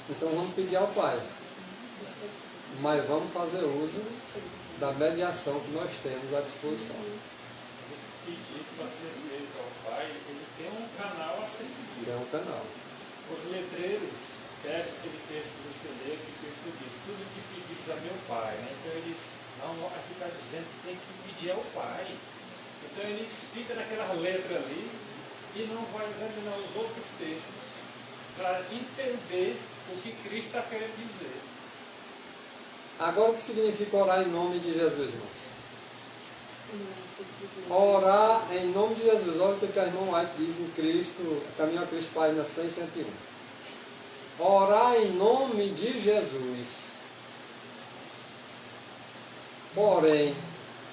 Então vamos pedir ao Pai. Mas vamos fazer uso da mediação que nós temos à disposição. Esse pedido para ser feito ao Pai, ele tem um canal acessível. Que é um canal. Os letreiros pegam aquele texto que você lê, que o texto diz, tudo que pedis a meu Pai, né? Então eles, não, aqui está dizendo que tem que pedir ao Pai. Então eles ficam naquela letra ali e não vai examinar os outros textos para entender o que Cristo está querendo dizer. Agora o que significa orar em nome de Jesus, irmãos? Orar em nome de Jesus. Olha o que a irmã White diz no Cristo, Caminho a Cristo, página 100 e 101. Orar em nome de Jesus. Porém,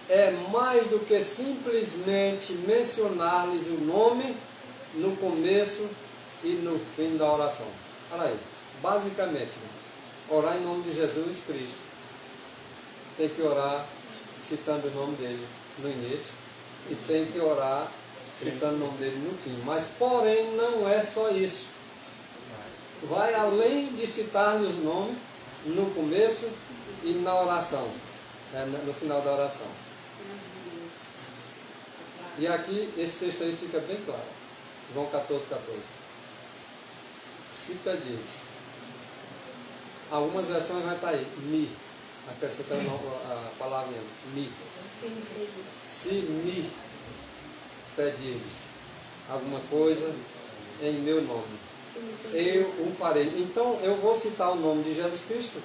é mais do que simplesmente mencionar-lhes o nome no começo e no fim da oração. Olha aí, basicamente, irmãos, orar em nome de Jesus Cristo. Tem que orar citando o nome dele no início e tem que orar citando o nome dele no fim. Mas, porém, não é só isso. Vai além de citar-lhe os nomes no começo e na oração, no final da oração. E aqui, esse texto aí fica bem claro. João 14, 14. Se pedis. Algumas versões vai estar aí, me. Acrescentando a palavra me. Se me pedirdes alguma coisa em meu nome, eu o farei. Então eu vou citar o nome de Jesus Cristo,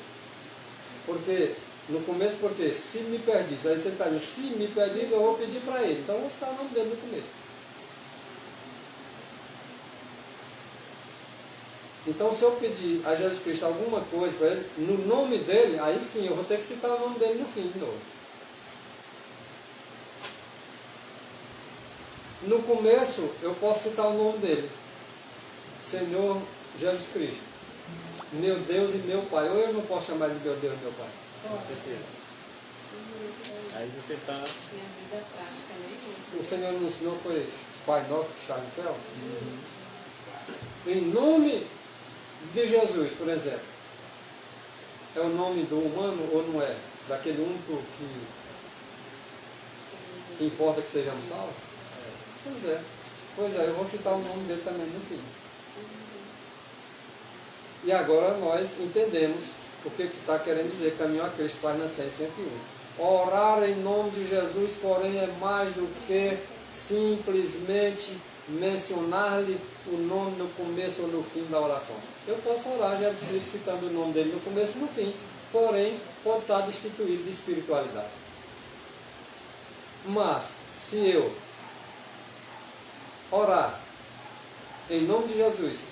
porque no começo, porque se me pedis, aí você está dizendo, se me pedis, eu vou pedir para ele. Então eu vou citar o nome dele no começo. Então, se eu pedir a Jesus Cristo alguma coisa para ele, no nome dele, aí sim, eu vou ter que citar o nome dele no fim de novo. No começo, eu posso citar o nome dele. Senhor Jesus Cristo. Meu Deus e meu Pai. Ou eu não posso chamar de meu Deus e meu Pai? Com certeza. Aí você está. Minha vida prática, né? O Senhor nos ensinou foi Pai Nosso que está no céu. Em nome de Jesus, por exemplo, é o nome do humano ou não é? Daquele único que importa que sejamos salvos? Pois é. Pois é, eu vou citar o nome dele também no fim. E agora nós entendemos o que está querendo dizer Caminho a Cristo, página 100 e 101. Orar em nome de Jesus, porém, é mais do que simplesmente mencionar-lhe o nome no começo ou no fim da oração. Eu posso orar Jesus Cristo citando o nome dele no começo e no fim, porém pode estar destituído de espiritualidade. Mas se eu orar em nome de Jesus,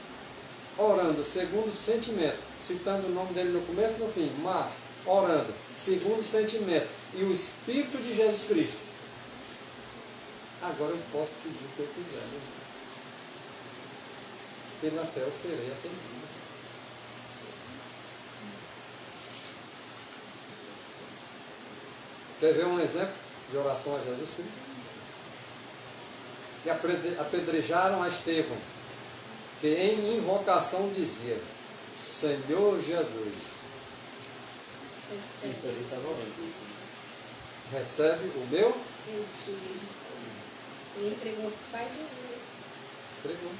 orando segundo o sentimento, citando o nome dele no começo e no fim, mas orando, segundo o sentimento e o Espírito de Jesus Cristo. Agora eu posso pedir o que eu quiser, né? Pela fé eu serei atendido. Quer ver um exemplo de oração a Jesus Cristo? E apedrejaram a Estevão, que em invocação dizia: Senhor Jesus, Isso ali estava orando. recebe o meu? Ele entregou para o pai dele. Entregou.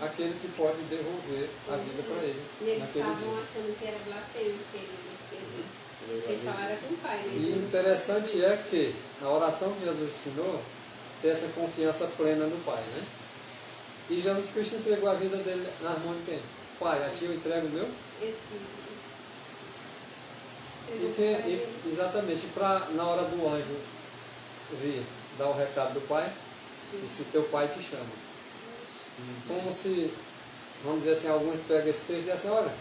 Aquele que pode devolver a vida para ele. E eles naquele estavam dia. achando que era blasfêmio, porque ele tinha que falar com o pai E dele. interessante é que na oração que Jesus ensinou, tem essa confiança plena no Pai, né? E Jesus Cristo entregou a vida dele nas mãos de quem? Pai, a ti eu entrego o meu? Exatamente, na hora do anjo vir dar o recado do Pai, disse: teu Pai te chama. Como se, vamos dizer assim, alguns pegam esse texto e dizem assim: olha,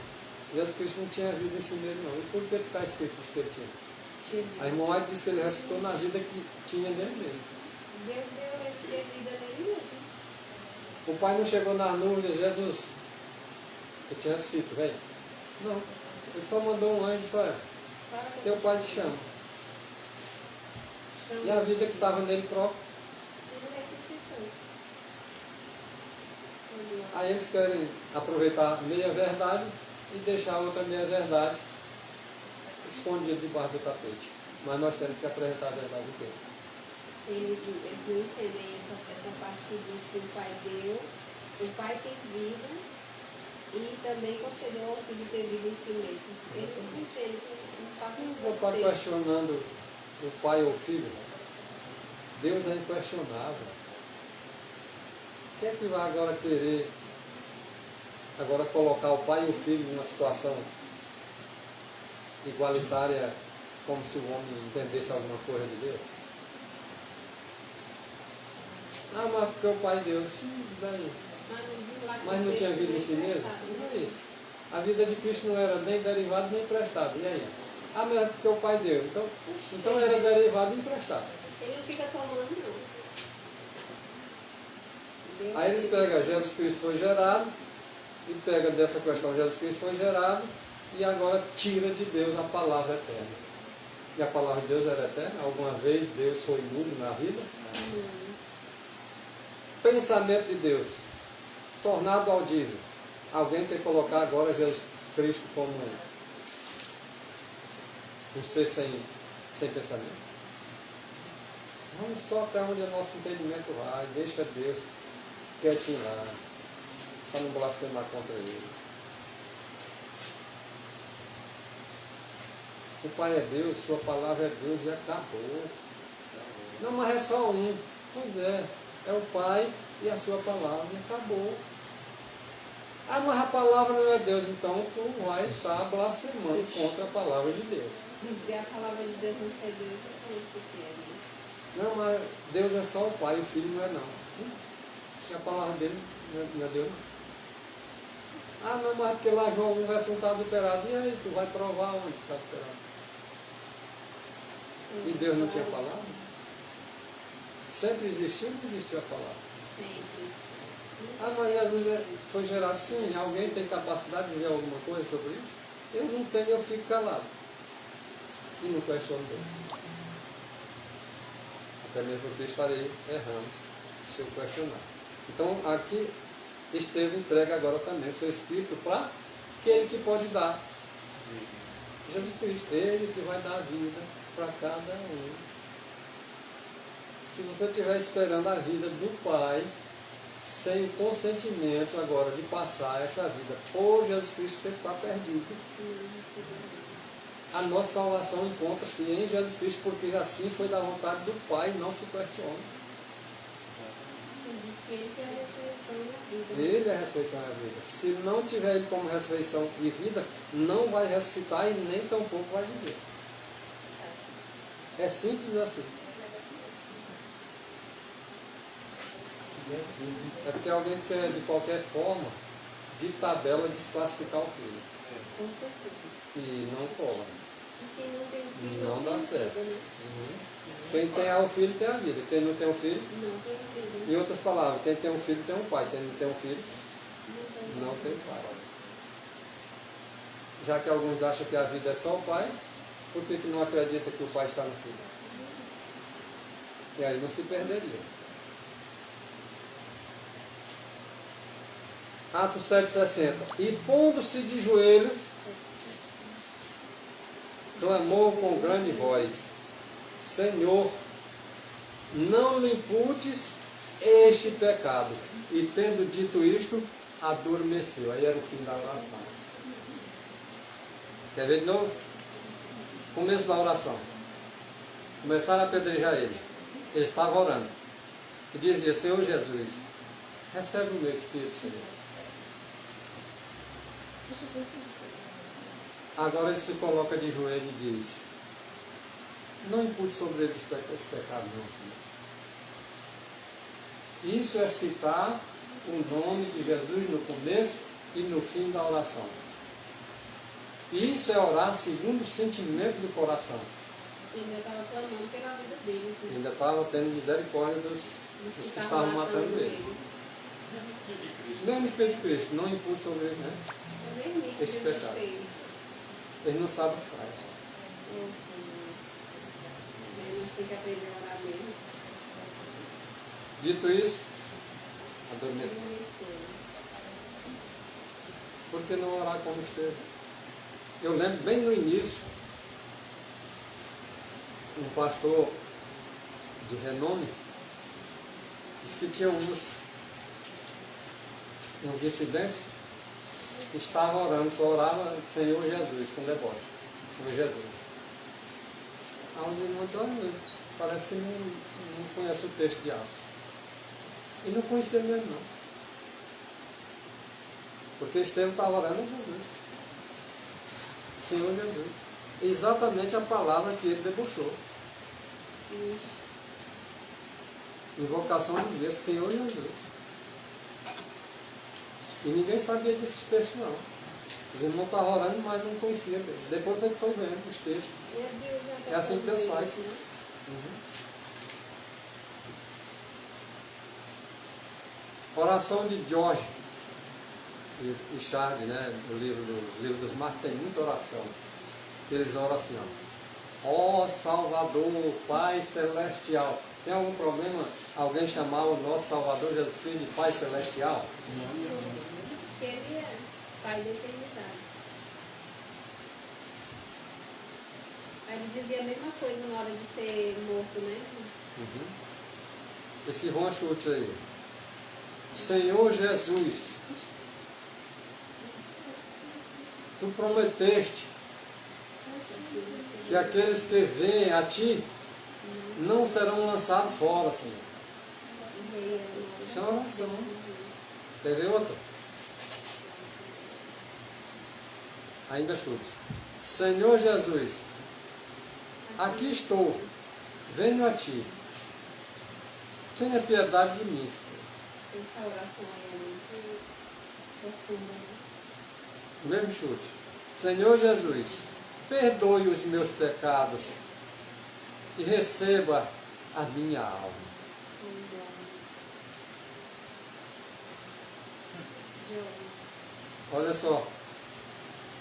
Jesus Cristo não tinha vida em si mesmo, não. E por que está escrito isso que ele tinha? A irmã White disse que ele ressuscitou na vida que tinha nele mesmo. Deus deu vida nele mesmo. O Pai não chegou nas nuvens e disse: Jesus, eu tinha ressuscito, velho. Não. Ele só mandou um anjo e disse: olha, teu Pai te chama. E a vida que estava nele próprio. Ele ressuscitou. Aí eles querem aproveitar meia verdade e deixar outra meia verdade escondida debaixo do tapete. Mas nós temos que apresentar a verdade inteira. Eles não entendem essa parte que diz que o Pai deu, o Pai tem vida e também concedeu ao Filho ter vida em si mesmo. Eles não entendem, eles passam Não está questionando o Pai ou o Filho. Deus é inquestionável. Quem é que vai agora querer colocar o Pai e o Filho numa situação igualitária, como se o homem entendesse alguma coisa de Deus? Ah, mas porque o Pai deu, sim, daí. Mas não tinha vida em si mesmo? E aí? A vida de Cristo não era nem derivado nem emprestado. E aí? Ah, mas é porque o Pai deu. Então era derivado e emprestado. Ele não fica tomando, não. Aí eles pegam: Jesus Cristo foi gerado, e pega dessa questão: Jesus Cristo foi gerado, e agora tira de Deus a palavra eterna. E a palavra de Deus era eterna? Alguma vez Deus foi mudo na vida? Pensamento de Deus, tornado audível. Alguém quer colocar agora Jesus Cristo como um ser sem pensamento? Vamos só até onde o nosso entendimento vai, deixa Deus quietinho lá, para não blasfemar contra ele. O Pai é Deus, sua palavra é Deus e acabou. Não, mas é só um. Pois é o Pai e a sua palavra e acabou. Ah, mas a palavra não é Deus, então tu vai estar blasfemando contra a palavra de Deus. E a palavra de Deus não ser Deus é muito pequena. Não, mas Deus é só o Pai, o Filho não é não. E a palavra dele não é Deus não. Ah, não, mas porque lá João 1 verso 1 está adulterado. E aí, tu vai provar onde está adulterado? E Deus não tinha palavra? Sempre existiu ou não existiu a palavra? Sempre. Ah, mas Jesus foi gerado. Sim, alguém tem capacidade de dizer alguma coisa sobre isso? Eu não tenho, eu fico calado. E não questiono Deus. Até mesmo porque estarei errando se eu questionar. Então, aqui, Estevão entrega agora também o seu Espírito para aquele que pode dar. Jesus Cristo, Ele que vai dar a vida para cada um. Se você estiver esperando a vida do Pai, sem o consentimento agora de passar essa vida por Jesus Cristo, você está perdido. A nossa salvação encontra-se em Jesus Cristo, porque assim foi da vontade do Pai, não se questiona. Ele diz que Ele tem a ressurreição e a vida. Ele é a ressurreição e a vida. Se não tiver Ele como ressurreição e vida, não vai ressuscitar e nem tampouco vai viver. É simples assim. É porque alguém quer, de qualquer forma, de tabela, desclassificar o filho. Com certeza. E não cola. E quem não tem um filho Não não dá tem certo. vida, né? Quem tem o filho tem a vida. Quem não tem um filho, Não tem vida. em outras palavras, quem tem um filho tem um pai. Quem não tem um filho, Não tem não tem pai. Já que alguns acham que a vida é só o pai, por que não acredita que o pai está no filho? E aí não se perderia. Atos 7,60. E pondo-se de joelhos, clamou com grande voz: Senhor, não lhe imputes este pecado. E tendo dito isto, adormeceu. Aí era o fim da oração. Quer ver de novo? Começo da oração. Começaram a apedrejar ele. Ele estava orando. E dizia: Senhor Jesus, recebe o meu espírito, Senhor. Agora ele se coloca de joelho e diz: não impute sobre ele esse pecado, não, Senhor. Isso é citar o nome de Jesus no começo e no fim da oração. Isso é orar segundo o sentimento do coração. E ainda estava clamando pela vida deles. Né? Ainda estava tendo misericórdia dos que estavam matando ele. Não no Espírito de Cristo, não impute sobre ele, né? É nem que Este Jesus pecado. fez. Ele não sabe o que faz. É, Senhor. Nós temos que aprender a orar mesmo. Dito isso, adormeceu. Adormeceu. Por que não orar como esteve? Eu lembro bem no início, um pastor de renome disse que tinha uns dissidentes que estavam orando, só orava Senhor Jesus, com deboche. Senhor Jesus. Aí os irmãos disseram: olha, parece que não conhece o texto de Atos. E não conhecia mesmo, não. Porque Estevão estava orando a Jesus. Senhor Jesus. Exatamente a palavra que ele debochou. Invocação dizia Senhor Jesus. E ninguém sabia desses textos, não. Os irmãos estavam orando, mas não conheciam. Depois foi que foi vendo os textos. É assim que Deus faz. Oração de George e Charles, né? O livro dos Marcos tem muita oração. Eles oram assim, ó Salvador, Pai Celestial. Tem algum problema alguém chamar o nosso Salvador Jesus Cristo de Pai Celestial? Porque ele é Pai da eternidade. Aí ele dizia a mesma coisa na hora de ser morto, né? Esse Ron Schultz aí. Senhor Jesus, tu prometeste que aqueles que vêm a ti não serão lançados fora, Senhor. Isso é uma oração. Quer ver outra? Ainda Schultz. Senhor Jesus, aqui estou, venho a ti. Tenha piedade de mim, Senhor. Essa oração aí é muito profunda. Mesmo chute. Senhor Jesus, perdoe os meus pecados e receba a minha alma. Olha só,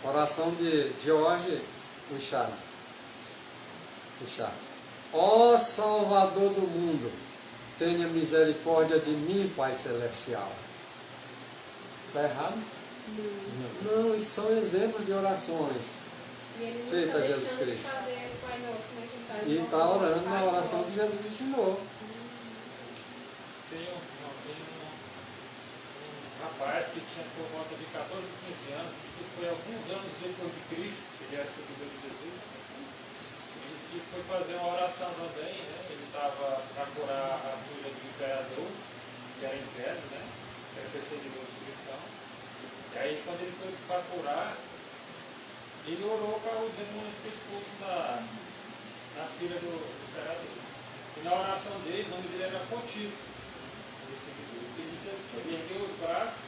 oração de George Uchard. Ó Salvador do mundo, tenha misericórdia de mim, Pai Celestial. Está errado? Não, isso são exemplos de orações feitas a Jesus Cristo. E está orando na oração que Jesus ensinou. Tem um rapaz que tinha por volta de 14, 15 anos, disse que foi alguns anos depois de Cristo, que ele era seguidor de Jesus. Ele disse que foi fazer uma oração também, né? Ele estava para curar a filha do imperador, que era incrédulo, né? Que era perseguidor dos cristãos. E aí, quando ele foi para curar, ele orou para o demônio ser expulso da filha do imperador. E na oração dele, o nome dele era Potito. Ele disse assim, ele ergueu os braços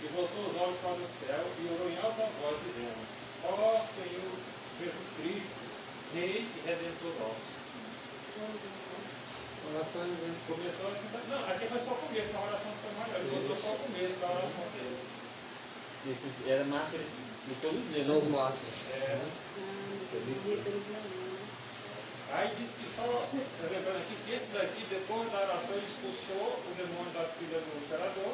e voltou os olhos para o céu e orou em alta voz, dizendo: Ó Senhor Jesus Cristo, Rei e Redentor nosso. Oraçãozinha. Começou assim, não, aqui foi só o começo, a oração foi maior, ele botou só o começo da oração dele. Era mártir do Coliseu, São os né? mártires. É, aí disse que só, lembrando aqui, que esse daqui, depois da oração, ele expulsou o demônio da filha do imperador.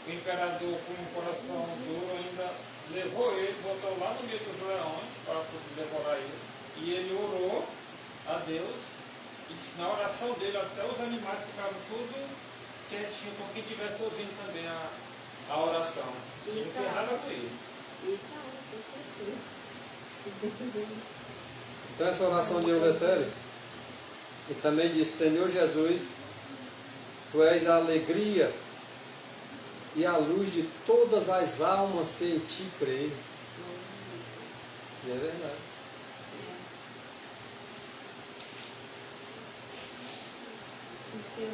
O imperador, com um coração duro, ainda levou ele, botou lá no meio dos leões para poder devorar ele. E ele orou a Deus. E disse que na oração dele, até os animais ficaram tudo quietinho, como quem estivesse ouvindo também a oração. E não fez nada com ele. Então essa oração de Euletério, ele também diz: Senhor Jesus, Tu és a alegria e a luz de todas as almas que em Ti creem. E é verdade.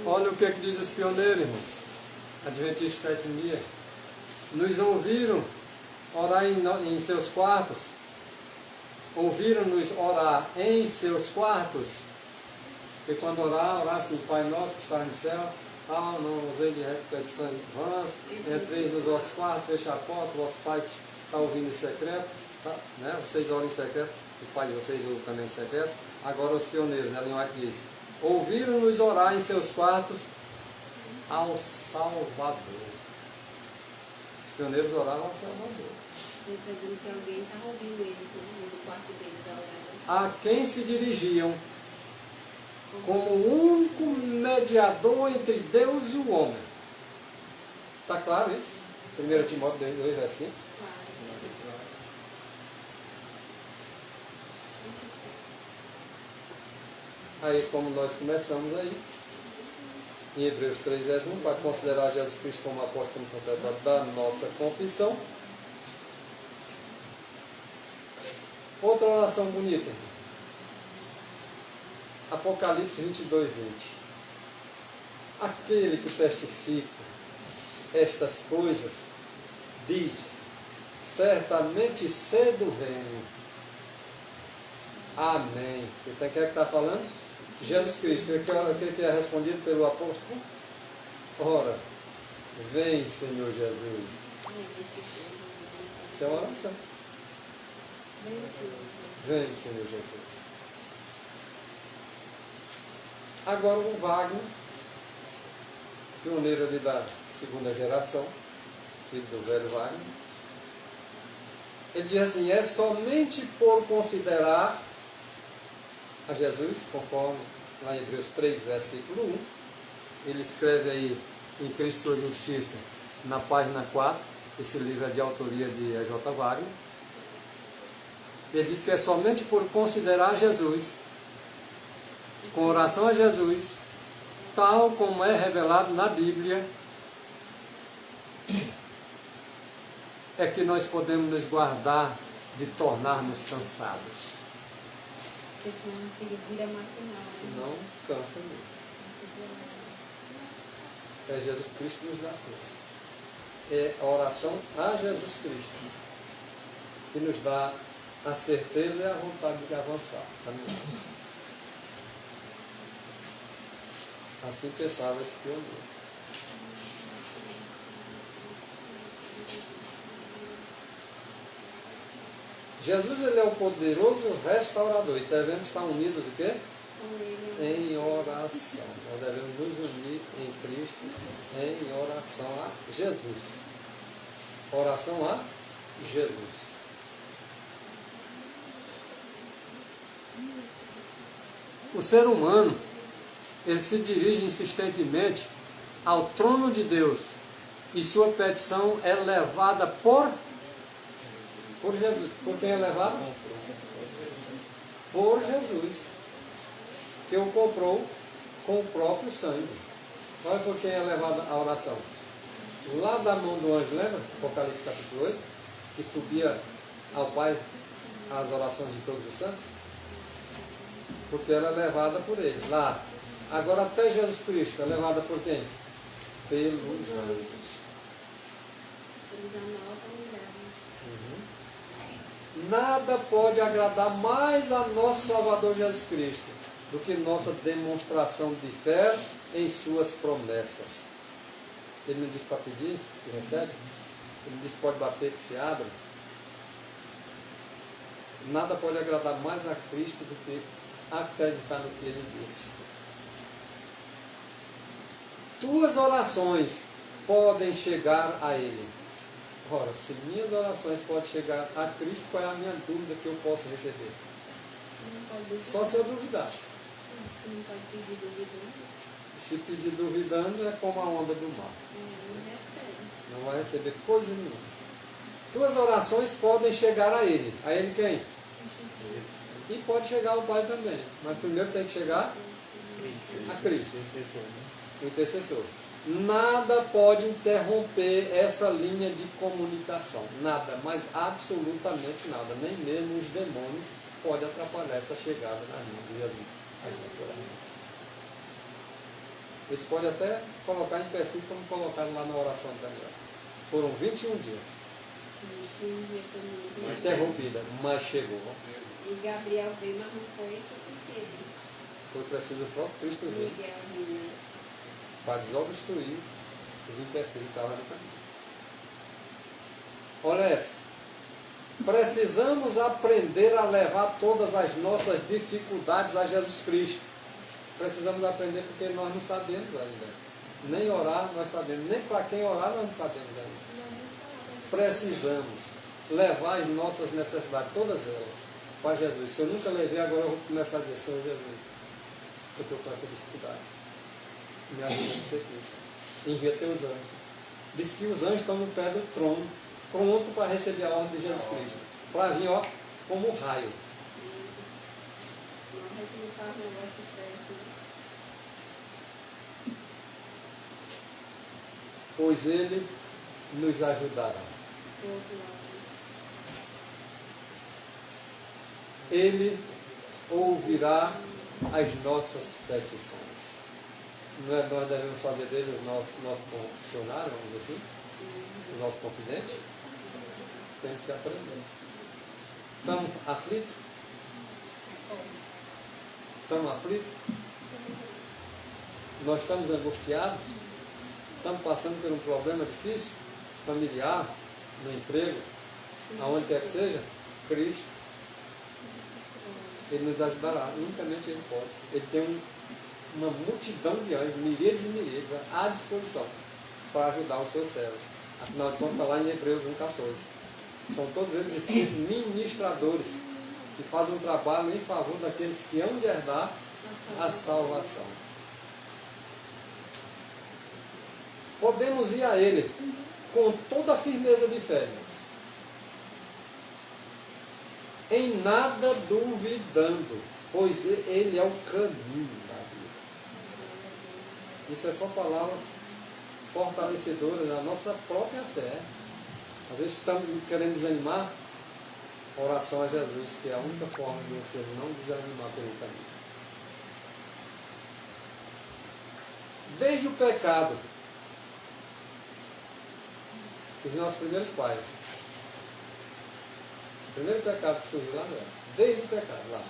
Olha o que diz os pioneiros, irmãos. Adventistas sétimo dia. Nos ouviram orar em seus quartos. Ouviram-nos orar em seus quartos. Porque quando orar assim: Pai nosso que está no céu, não usei de repetição vãs, entreis nos vossos quartos, fecha a porta, vosso Pai que está ouvindo em secreto, tá? Né? Vocês oram em secreto, o Pai de vocês ouve também em secreto. Agora os pioneiros, né? Ellen White diz: ouviram-nos orar em seus quartos ao Salvador. Os pioneiros oravam ao Salvador. Ele está dizendo que alguém está ouvindo eles no quarto deles orando. A quem se dirigiam como o único mediador entre Deus e o homem. Está claro isso? 1 Timóteo 2, verso 5. Aí, como nós começamos aí, em Hebreus 3, verso 1, para considerar Jesus Cristo como apóstolo e sacerdote da nossa confissão. Outra oração bonita. Apocalipse 22, 20. Aquele que testifica estas coisas diz: certamente cedo venho. Amém. Então, quem é que está falando? Jesus Cristo. O que é respondido pelo apóstolo? Ora, vem, Senhor Jesus. Isso é uma oração. Vem, Senhor Jesus. Agora o Wagner, pioneiro ali da segunda geração, filho do velho Wagner, ele diz assim: é somente por considerar a Jesus, conforme lá em Hebreus 3, versículo 1, ele escreve aí em Cristo Sua Justiça, na página 4, esse livro é de autoria de J. Wagner. Ele diz que é somente por considerar Jesus, com oração a Jesus, tal como é revelado na Bíblia, é que nós podemos nos guardar de tornar-nos cansados. Porque senão ele vira maquinal. Senão, cansa mesmo. É Jesus Cristo nos dá força. É a oração a Jesus Cristo que nos dá a certeza e a vontade de avançar, caminhar. Assim pensava esse pioneiro. Jesus, ele é o poderoso restaurador e devemos estar unidos o quê? Em oração. Nós devemos nos unir em Cristo em oração a Jesus. Oração a Jesus. O ser humano, ele se dirige insistentemente ao trono de Deus e sua petição é levada por Jesus. Por quem é levada? Por Jesus, que o comprou com o próprio sangue. Olha por quem é levada a oração. Lá da mão do anjo, lembra? Apocalipse capítulo 8, que subia ao Pai as orações de todos os santos. Porque ela é levada por ele. Lá. Agora até Jesus Cristo é levada por quem? Pelos anjos. Eles anotam e gravam. Nada pode agradar mais a nosso Salvador Jesus Cristo do que nossa demonstração de fé em suas promessas. Ele não diz para pedir, que recebe. Ele diz que pode bater, que se abre. Nada pode agradar mais a Cristo do que acreditar no que Ele disse. Tuas orações podem chegar a Ele. Ora, se minhas orações podem chegar a Cristo, qual é a minha dúvida que eu posso receber? Não pode duvidar. Só se eu duvidar. Você não pode pedir duvidando. Se pedir duvidando, é como a onda do mar. Não recebe. Não vai receber coisa nenhuma. Tuas orações podem chegar a Ele. A Ele quem? E pode chegar ao Pai também. Mas primeiro tem que chegar a Cristo, o intercessor. Nada pode interromper essa linha de comunicação. Nada, mas absolutamente nada. Nem mesmo os demônios podem atrapalhar essa chegada na linha de Jesus às nossas orações. Eles podem até colocar em empecilho, como colocaram lá na oração de Daniel. Foram 21 dias. Interrompida, mas chegou. E Gabriel veio, mas não foi suficiente. Foi preciso o próprio Cristo vir Miguel vinha. para desobstruir os empecilhos que estavam no caminho. Olha essa. Precisamos aprender a levar todas as nossas dificuldades a Jesus Cristo. Precisamos aprender porque nós não sabemos ainda. Nem orar nós sabemos, nem para quem orar nós não sabemos ainda. Precisamos levar as nossas necessidades, todas elas, para Jesus. Se eu nunca levei, agora eu vou começar a dizer, Senhor Jesus, eu estou com essa dificuldade. Me ajuda a ser Cristo. Envia teus anjos. Diz que os anjos estão no pé do trono, pronto para receber a ordem de Jesus Cristo. Para vir, ó, como um raio. Não é que não faz o negócio certo. Pois Ele nos ajudará. Do outro lado. Ele ouvirá as nossas petições. Não é, nós devemos fazer dele o nosso funcionário, vamos dizer assim, o nosso confidente? Temos que aprender. Estamos aflitos? Estamos aflitos? Nós estamos angustiados? Estamos passando por um problema difícil? Familiar? No emprego? Aonde quer que seja? Cristo. Ele nos ajudará. Unicamente Ele pode. Ele tem uma multidão de anjos, miríades e miríades, à disposição para ajudar os seus servos. Afinal de contas, está lá em Hebreus 1,14. São todos eles espíritos ministradores que fazem um trabalho em favor daqueles que hão de herdar a salvação. Podemos ir a Ele com toda a firmeza de fé, irmãos. Em nada duvidando, pois Ele é o caminho da vida. Isso é só palavras fortalecedoras da nossa própria fé. Às vezes estamos querendo desanimar, oração a Jesus, que é a única forma de você não desanimar pelo caminho. Desde o pecado, os nossos primeiros pais, o primeiro pecado que surgiu lá, desde o pecado lá,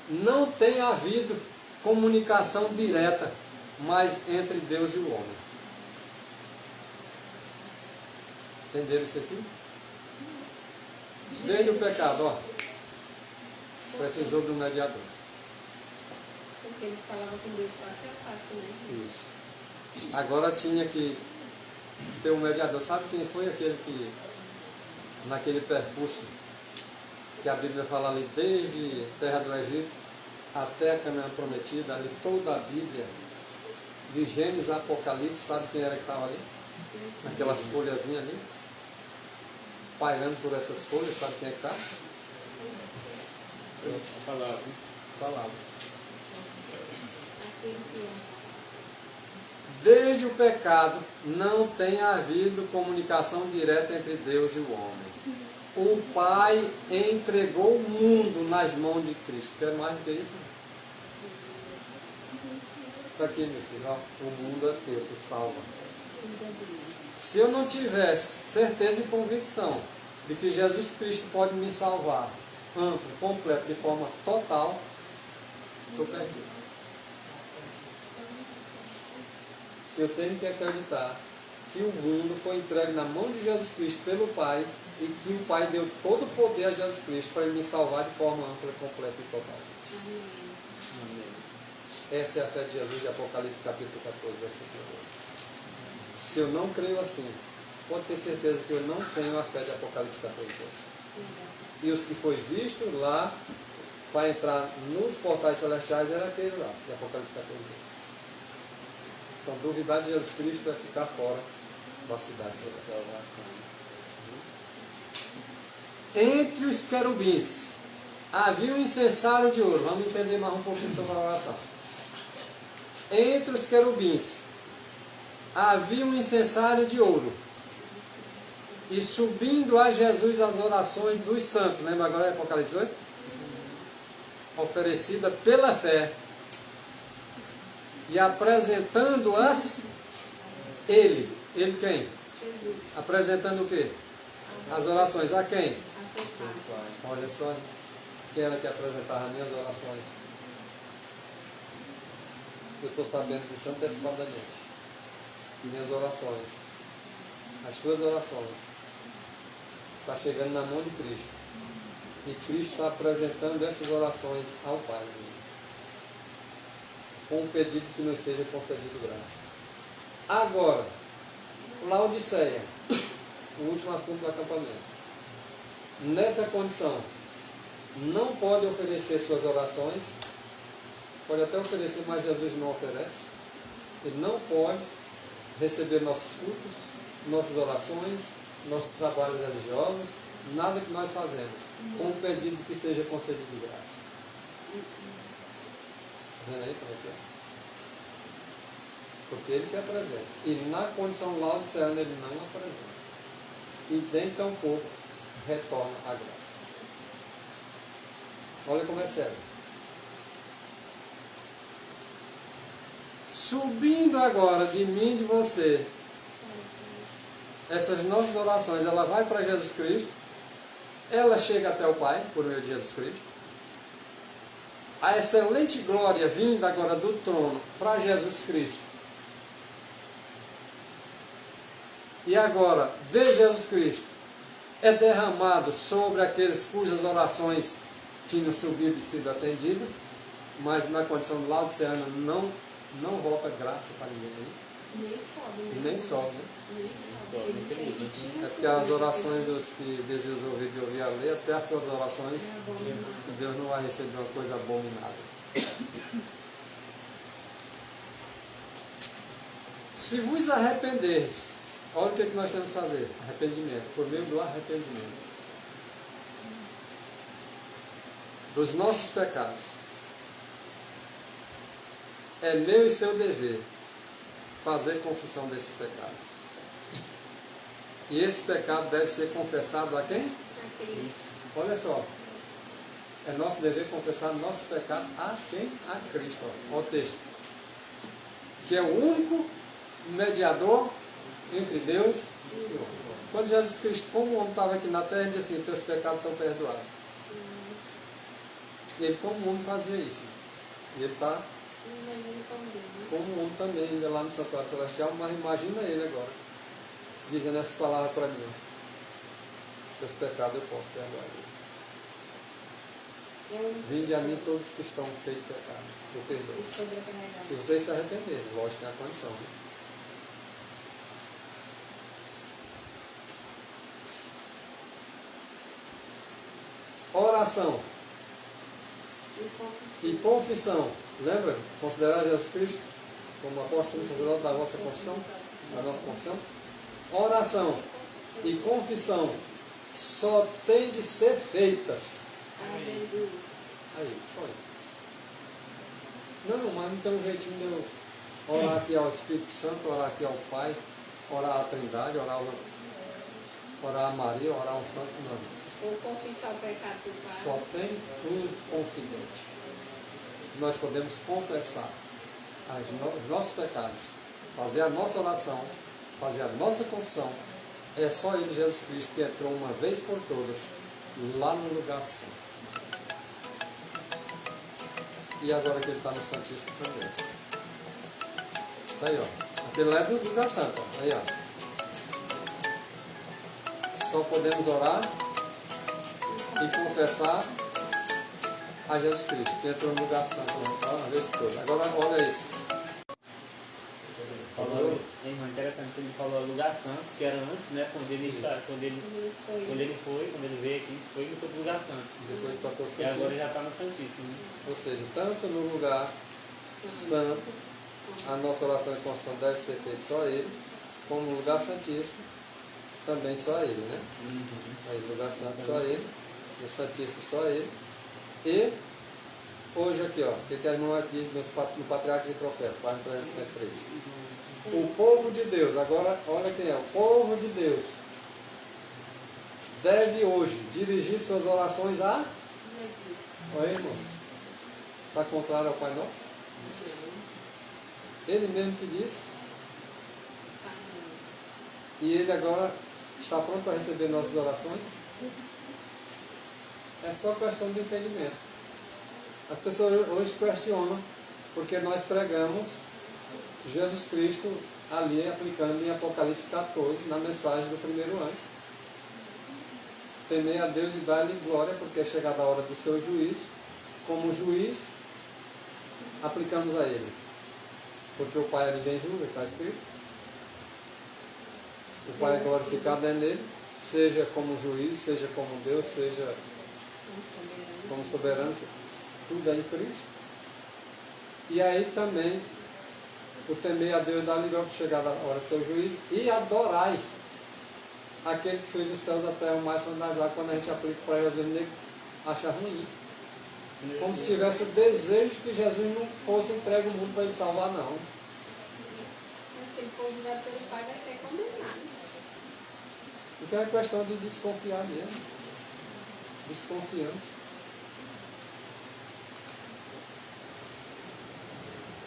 não tem havido comunicação direta mais entre Deus e o homem. Entenderam isso aqui? Desde o pecado, ó, precisou de um mediador. Porque eles falavam com Deus face a face, né? Isso. Agora tinha que ter um mediador. Sabe quem foi aquele que, naquele percurso que a Bíblia fala ali, desde a terra do Egito até a Canaã prometida, ali toda a Bíblia, de Gênesis a Apocalipse, sabe quem era que estava ali? Aquelas folhazinhas ali, pairando por essas folhas, sabe quem é que está? A palavra. Palavra. Aquilo que é. Desde o pecado não tem havido comunicação direta entre Deus e o homem. O Pai entregou o mundo nas mãos de Cristo. Quer mais do que isso? Está aqui, meu filho. Ó, o mundo é teu, tu salva. Se eu não tivesse certeza e convicção de que Jesus Cristo pode me salvar, amplo, completo, de forma total, estou perdido. Eu tenho que acreditar que o mundo foi entregue na mão de Jesus Cristo pelo Pai e que o Pai deu todo o poder a Jesus Cristo para ele me salvar de forma ampla, completa e total. Essa é a fé de Jesus de Apocalipse capítulo 14, versículo 12. Se eu não creio assim, pode ter certeza que eu não tenho a fé de Apocalipse 14, 12. E os que foi visto lá para entrar nos portais celestiais era aquele lá, de Apocalipse 14, 12. Então, duvidar de Jesus Cristo é ficar fora da cidade celestial. Entre os querubins havia um incensário de ouro. Vamos entender mais um pouquinho sobre a oração. Entre os querubins havia um incensário de ouro. E subindo a Jesus as orações dos santos. Lembra agora Apocalipse 18? Oferecida pela fé. E apresentando-as ele. Ele quem? Jesus. Apresentando o quê? As orações a quem? A seu Pai. Olha só, quem era que apresentava as minhas orações? Eu estou sabendo disso antecipadamente. Minhas orações, as tuas orações, está chegando na mão de Cristo. E Cristo está apresentando essas orações ao Pai. Com um pedido que nos seja concedido graça. Agora, Laodiceia, o último assunto do acampamento. Nessa condição, não pode oferecer suas orações, pode até oferecer, mas Jesus não oferece. Ele não pode receber nossos cultos, nossas orações, nossos trabalhos religiosos, nada que nós fazemos, com um pedido que seja concedido de graça. Vendo aí como é que é? Porque ele que apresenta. E na condição laodiceana ele não apresenta. E nem tampouco retorna a graça. Olha como é sério. Subindo agora de mim e de você, essas nossas orações, ela vai para Jesus Cristo, ela chega até o Pai, por meio de Jesus Cristo. A excelente glória vinda agora do trono para Jesus Cristo. E agora, de Jesus Cristo, é derramado sobre aqueles cujas orações tinham subido e sido atendidas, mas na condição de laodiceana não volta graça para ninguém. Nem sobe, né? Nem sobe, né? Nem sobe. Ele disse que tinha É porque as subido, orações dos que desejam ouvir de ouvir a lei, até as suas orações, Deus não vai receber uma coisa abominável. Se vos arrependerdes, olha o que nós temos que fazer: arrependimento, por meio do arrependimento dos nossos pecados. É meu e seu dever fazer confissão desses pecados. E esse pecado deve ser confessado a quem? A Cristo. Olha só. É nosso dever confessar nossos pecados a quem? A Cristo. Olha o texto. Que é o único mediador entre Deus e o homem. Quando Jesus Cristo, como o homem estava aqui na terra, ele disse assim: teus pecados estão perdoados. E ele, como o homem, fazia isso. E ele está, como o homem também, ainda lá no Santuário Celestial, mas imagina ele agora, dizendo essas palavras para mim: teus pecados eu posso perdoar. Vinde a mim todos que estão cheios de pecado, eu perdoo. Se vocês se arrependerem, lógico que é a condição. Né? Oração e confissão. Lembra? Considerar Jesus Cristo como apóstolo e sacerdote da vossa confissão, da nossa confissão. Oração e confissão só tem de ser feitas. A Jesus. Aí, só isso. Não, mas não tem um jeitinho de eu orar aqui ao Espírito Santo, orar aqui ao Pai, orar à Trindade, orar a Maria, orar ao Santo, não. Ou confessar o pecado do Pai. Só tem um confidente. Nós podemos confessar os nossos pecados, fazer a nossa oração, fazer a nossa confissão, é só Ele, Jesus Cristo, que entrou uma vez por todas lá no lugar santo. E agora que Ele está no Santíssimo também. Está aí, ó. Aquele lá é do lugar santo, ó. Aí, ó. Só podemos orar e confessar a Jesus Cristo, que entrou no lugar santo uma vez por todas. Agora, olha isso. Falou, irmão, interessante que ele falou lugar santo, que era antes, né? Quando ele veio aqui, foi no lugar santo. Depois passou para o E agora Santíssimo. já está no Santíssimo, né? Ou seja, tanto no lugar santo, a nossa oração de confissão deve ser feita só a Ele, como no lugar santíssimo, também só a Ele, né? Aí, no lugar santo só a Ele, no Santíssimo só a Ele. E hoje aqui, ó, o que a irmã diz no Patriarcas e Profetas, página 353. O povo de Deus, agora olha quem é, o povo de Deus deve hoje dirigir suas orações a... Olha aí, irmãos, está contrário ao Pai Nosso? Ele mesmo que disse. E Ele agora está pronto para receber nossas orações? É só questão de entendimento. As pessoas hoje questionam porque nós pregamos Jesus Cristo ali aplicando em Apocalipse 14 na mensagem do primeiro anjo. Temer a Deus e dar-lhe glória, porque é chegada a hora do seu juízo. Como juiz, aplicamos a Ele. Porque o Pai a ninguém julga, está escrito. O Pai é glorificado é nele, seja como juiz, seja como Deus, seja como soberano, tudo é em Cristo. E aí também o temer a Deus dá-lhe glória, chegar a hora do seu juízo, e adorai aquele que fez os céus, a terra, o mar e as das águas. Quando a gente aplica para Jesus, ele acha ruim. Como se tivesse o desejo de que Jesus não fosse entregue o mundo para ele salvar, não. Se ele for julgado pelo Pai, vai ser condenado. Então é questão de desconfiar mesmo. Desconfiança.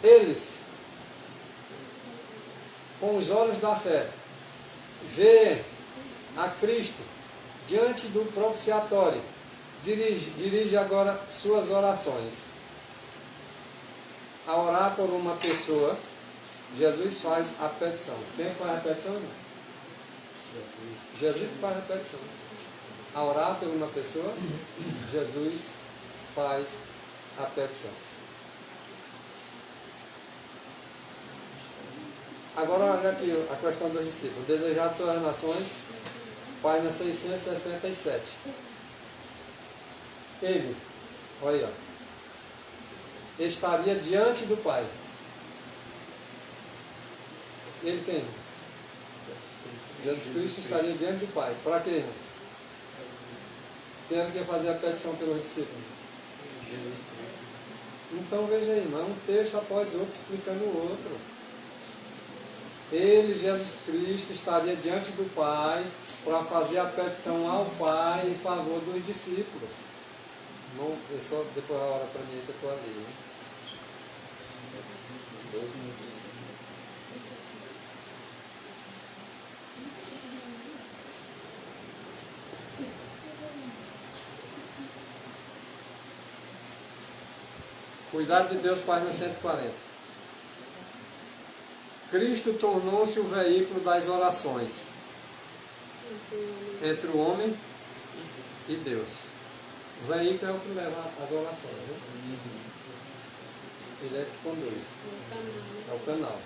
Eles, com os olhos da fé, vê a Cristo diante do propiciatório. Dirige agora suas orações. A orar por uma pessoa, Jesus faz a petição. Quem faz a petição, irmão? Jesus que faz a petição. A orar por uma pessoa, Jesus faz a petição. Agora olha aqui a questão dos discípulos. Desejar todas as nações, página 667. Ele, olha aí, ó, estaria diante do Pai. Ele quem? Jesus Cristo estaria diante do Pai. Para quê, irmãos? Quem era que ia fazer a petição pelos discípulos? Jesus. Então veja aí, irmão, um texto após outro explicando o outro. Ele, Jesus Cristo, estaria diante do Pai para fazer a petição ao Pai em favor dos discípulos. Não, é só depois a hora para mim que eu estou ali. Né? 2 minutos. Cuidado de Deus, página 140. Cristo tornou-se o veículo das orações entre o homem e Deus. O veículo é o que leva as orações, né? Ele é que conduz. É o canal.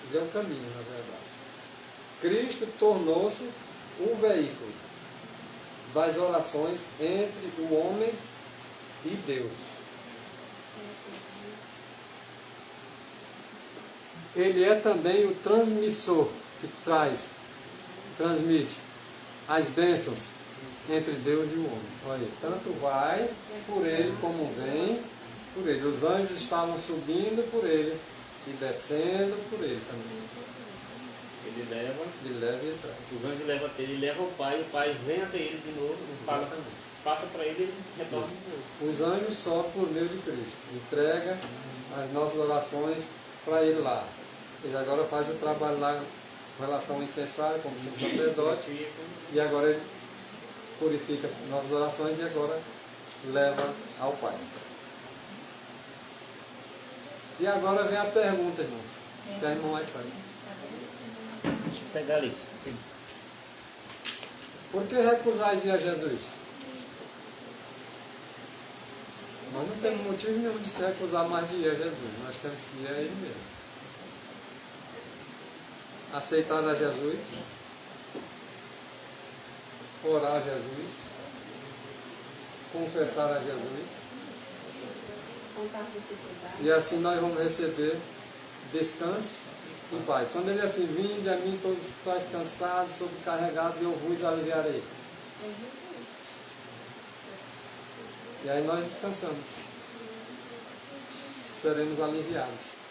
Ele é o caminho, na verdade. Cristo tornou-se o veículo das orações entre o homem e Deus. Ele é também o transmissor que transmite as bênçãos entre Deus e o homem. Olha, tanto vai por ele como vem por ele. Os anjos estavam subindo por ele e descendo por ele também. Ele leva e traz. Os anjos levam até ele, leva o Pai vem até ele de novo, passa para ele e ele retorna de novo. Os anjos sobem por meio de Cristo, entrega as nossas orações para ele lá. Ele agora faz o trabalho lá com relação ao incensário, como sumo sacerdote, e agora ele purifica nossas orações e agora leva ao Pai. E agora vem a pergunta, irmãos, que a irmã aí faz. Deixa eu pegar ali. Por que recusais ir a Jesus? Nós não temos motivo nenhum de se recusar mais de ir a Jesus. Nós temos que ir a Ele mesmo. Aceitar a Jesus, orar a Jesus, confessar a Jesus, Contar dificuldade. e assim nós vamos receber descanso e paz. Quando ele diz assim, vinde a mim todos estáis cansados, sobrecarregados, e eu vos aliviarei. E aí nós descansamos. Seremos aliviados.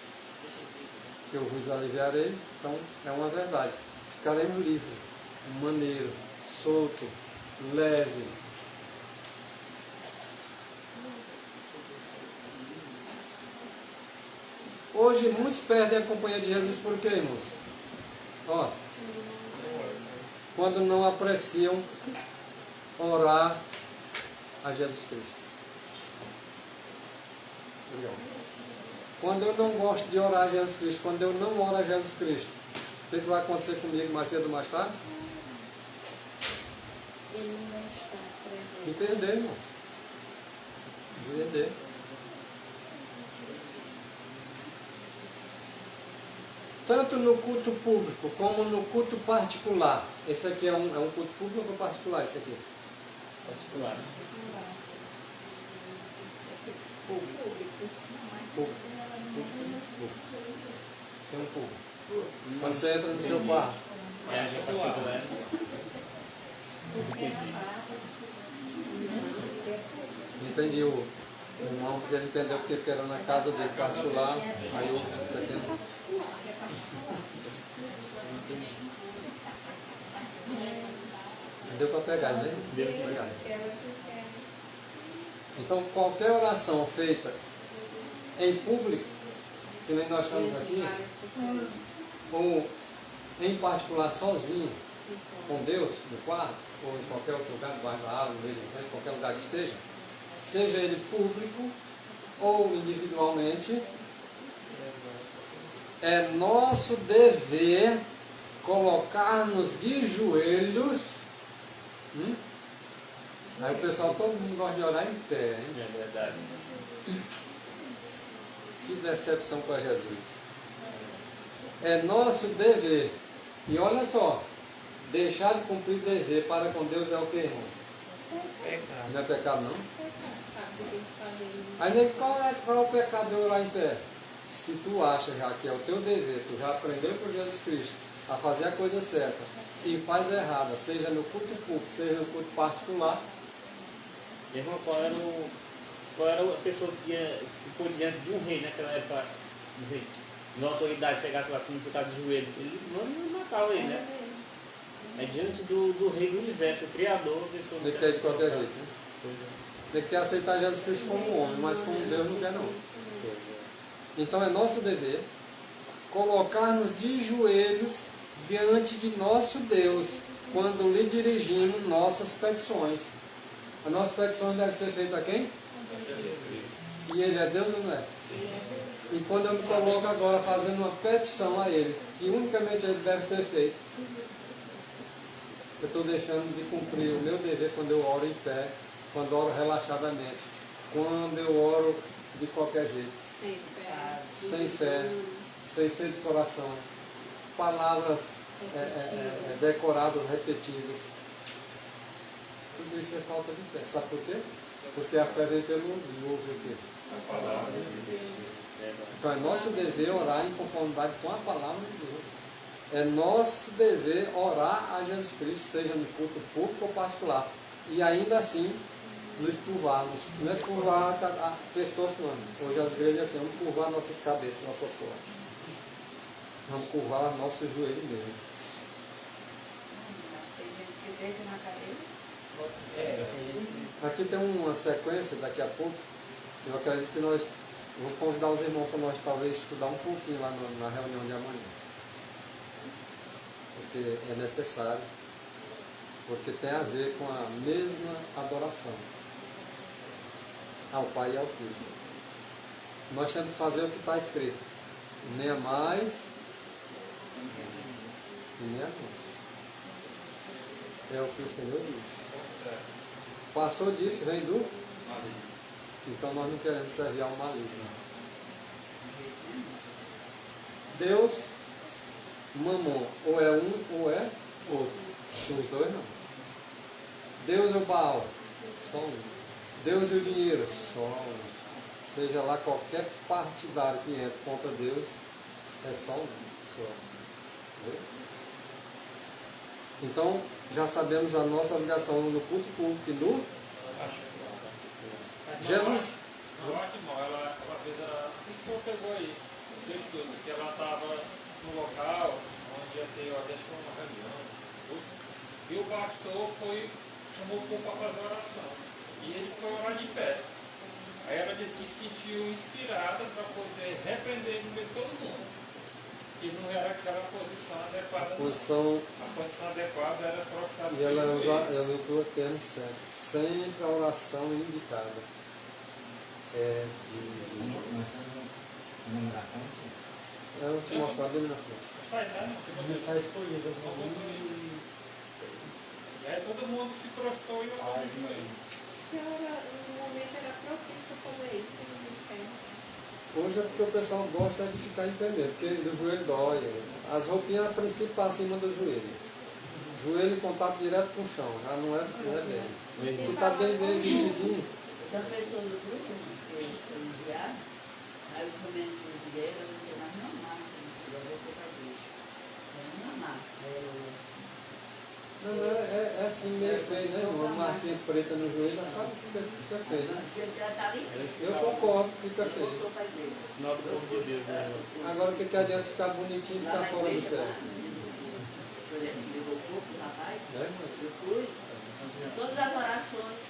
Que eu vos aliviarei, então é uma verdade. Ficaremos livres, maneiro, solto, leve. Hoje muitos perdem a companhia de Jesus por quê, irmãos? Ó, quando não apreciam orar a Jesus Cristo. Obrigado. Quando eu não gosto de orar a Jesus Cristo, quando eu não oro a Jesus Cristo, o que vai acontecer comigo mais cedo ou mais tarde? Ele não vai estar presente. Me perder, irmãos. Me perder. Tanto no culto público como no culto particular. Esse aqui é um culto público ou particular? Esse aqui? Particular. Público. Tem um público. Quando você entra no seu quarto, É, já particular. entendi o irmão, porque ele entendeu porque era na casa dele particular, aí eu pretendo. Deu para pegar, né? Deu. Pegar. Quero que quero. Então, qualquer oração feita em público, que nem nós estamos Diante de aqui, várias pessoas. ou em particular sozinhos com Deus, no quarto, ou em qualquer outro lugar, debaixo da árvore, no meio do vento, em qualquer lugar que esteja, seja ele público ou individualmente, é nosso dever colocar-nos de joelhos. Aí o pessoal, todo mundo gosta de orar em pé, hein? É verdade. Que decepção para Jesus. É nosso dever. E olha só, deixar de cumprir dever para com Deus é o que, irmãos? Não é pecado, não? Sabe o que tem que fazer. Aí nem qual é o pecado de orar em pé? Se tu acha já que é o teu dever, tu já aprendeu por Jesus Cristo a fazer a coisa certa e faz errada, seja no culto público, seja no culto particular. Irmão, qual era a pessoa que ia se pôr diante de um rei naquela época? Uma autoridade chegasse lá assim, ficar de joelho, ele não matava ele, né? É diante do rei do universo, o criador, a pessoa Ele quer de qualquer jeito, né? Ele quer aceitar Jesus Cristo como homem, mas como Deus não quer, não. Então é nosso dever colocar-nos de joelhos diante de nosso Deus quando lhe dirigimos nossas petições. As nossas petições devem ser feitas a quem? E Ele é Deus ou não é? E quando eu me coloco agora fazendo uma petição a Ele, que unicamente Ele deve ser feito, eu estou deixando de cumprir o meu dever quando eu oro em pé, quando eu oro relaxadamente, quando eu oro de qualquer jeito, sem fé, sem ser de coração, palavras decoradas, repetidas. Tudo isso é falta de fé. Sabe por quê? Porque a fé vem pelo ouvir o quê? A palavra de Deus. Então é nosso dever orar em conformidade com a palavra de Deus. É nosso dever orar a Jesus Cristo, seja no culto público ou particular. E ainda assim, nos curvarmos. Não é curvar a pescoço, não. Hoje as igrejas assim, vamos curvar nossas cabeças, nossa sorte. Vamos curvar nossos joelhos mesmo. Aqui tem uma sequência, daqui a pouco. Eu acredito que nós vamos convidar os irmãos para nós talvez estudar um pouquinho lá na reunião de amanhã. porque é necessário, porque tem a ver com a mesma adoração ao Pai e ao Filho. Nós temos que fazer o que está escrito: nem a mais e nem a menos. É o que o Senhor diz. Passou disso, vem do maligno. Então nós não queremos servir ao maligno. Deus, Mamon, ou é um ou é outro. Os dois não. Deus e o Baal, só um. Deus e o dinheiro, só um. Seja lá qualquer partidário que entre contra Deus, é só um. Só. Então, já sabemos a nossa obrigação no culto público e no Jesus. Não, ela, uma vez, não sei se o senhor pegou aí, no seu estudo, que ela estava no local onde ia ter, acho que uma reunião, e o pastor chamou o povo para fazer oração. E ele foi orar de pé. Aí ela disse que se sentiu inspirada para poder repreender no meio de todo mundo. Que não era aquela posição adequada. A posição adequada era prostrada. E ela usou o termo certo. Sempre a oração indicada. É de. Eu vou te mostrar bem na frente. Começar a escolher. E aí todo mundo se prostrou e orou de joelho. Senhora, no momento era propício fazer isso, no pé. Hoje é porque o pessoal gosta de ficar em pé mesmo, porque do joelho dói. As roupinhas a princípio estão acima do joelho. Joelho em contato direto com o chão, já não é bem. Se está bem vestidinho. Então, a pessoa do grupo que foi enviado, aí os momentos dele, eu não tinha mais mamar, eu vou ter para Deus. Eu não mamar, Não, é assim meio feio, né? Uma marquinha preta no joelho, fica feio. Eu concordo, fica feio. Sinal do povo de Deus, né? Agora o que adianta ficar bonitinho e ficar fora do céu? Levou o corpo, rapaz, Né? eu fui, todas as orações,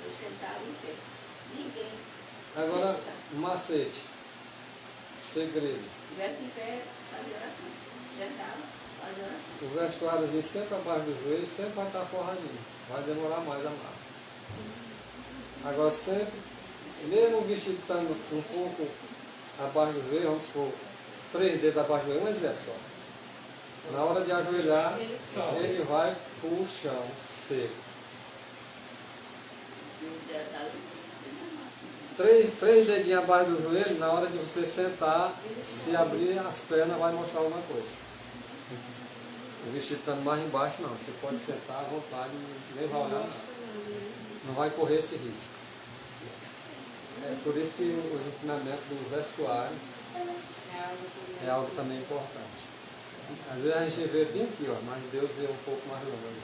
eu sentava em pé. Ninguém. Agora, macete, segredo. Estivesse em pé, fazia oração. Sentava, fazia oração. O vestuáriozinho sempre abaixo do joelho, sempre vai estar forradinho. Vai demorar mais a amar. Agora sempre, mesmo o vestido estando um pouco abaixo do joelho, vamos supor, 3 dedos abaixo do joelho, um exemplo só. Na hora de ajoelhar, ele vai para o chão seco. Três dedinhos abaixo do joelho, na hora de você sentar, se abrir as pernas, vai mostrar alguma coisa. O vestido estando mais embaixo, não. Você pode sentar à vontade, nem vai olhar, não vai correr esse risco. É por isso que os ensinamentos do vestuário é algo também importante. Às vezes a gente vê bem aqui, ó, mas Deus vê um pouco mais longe.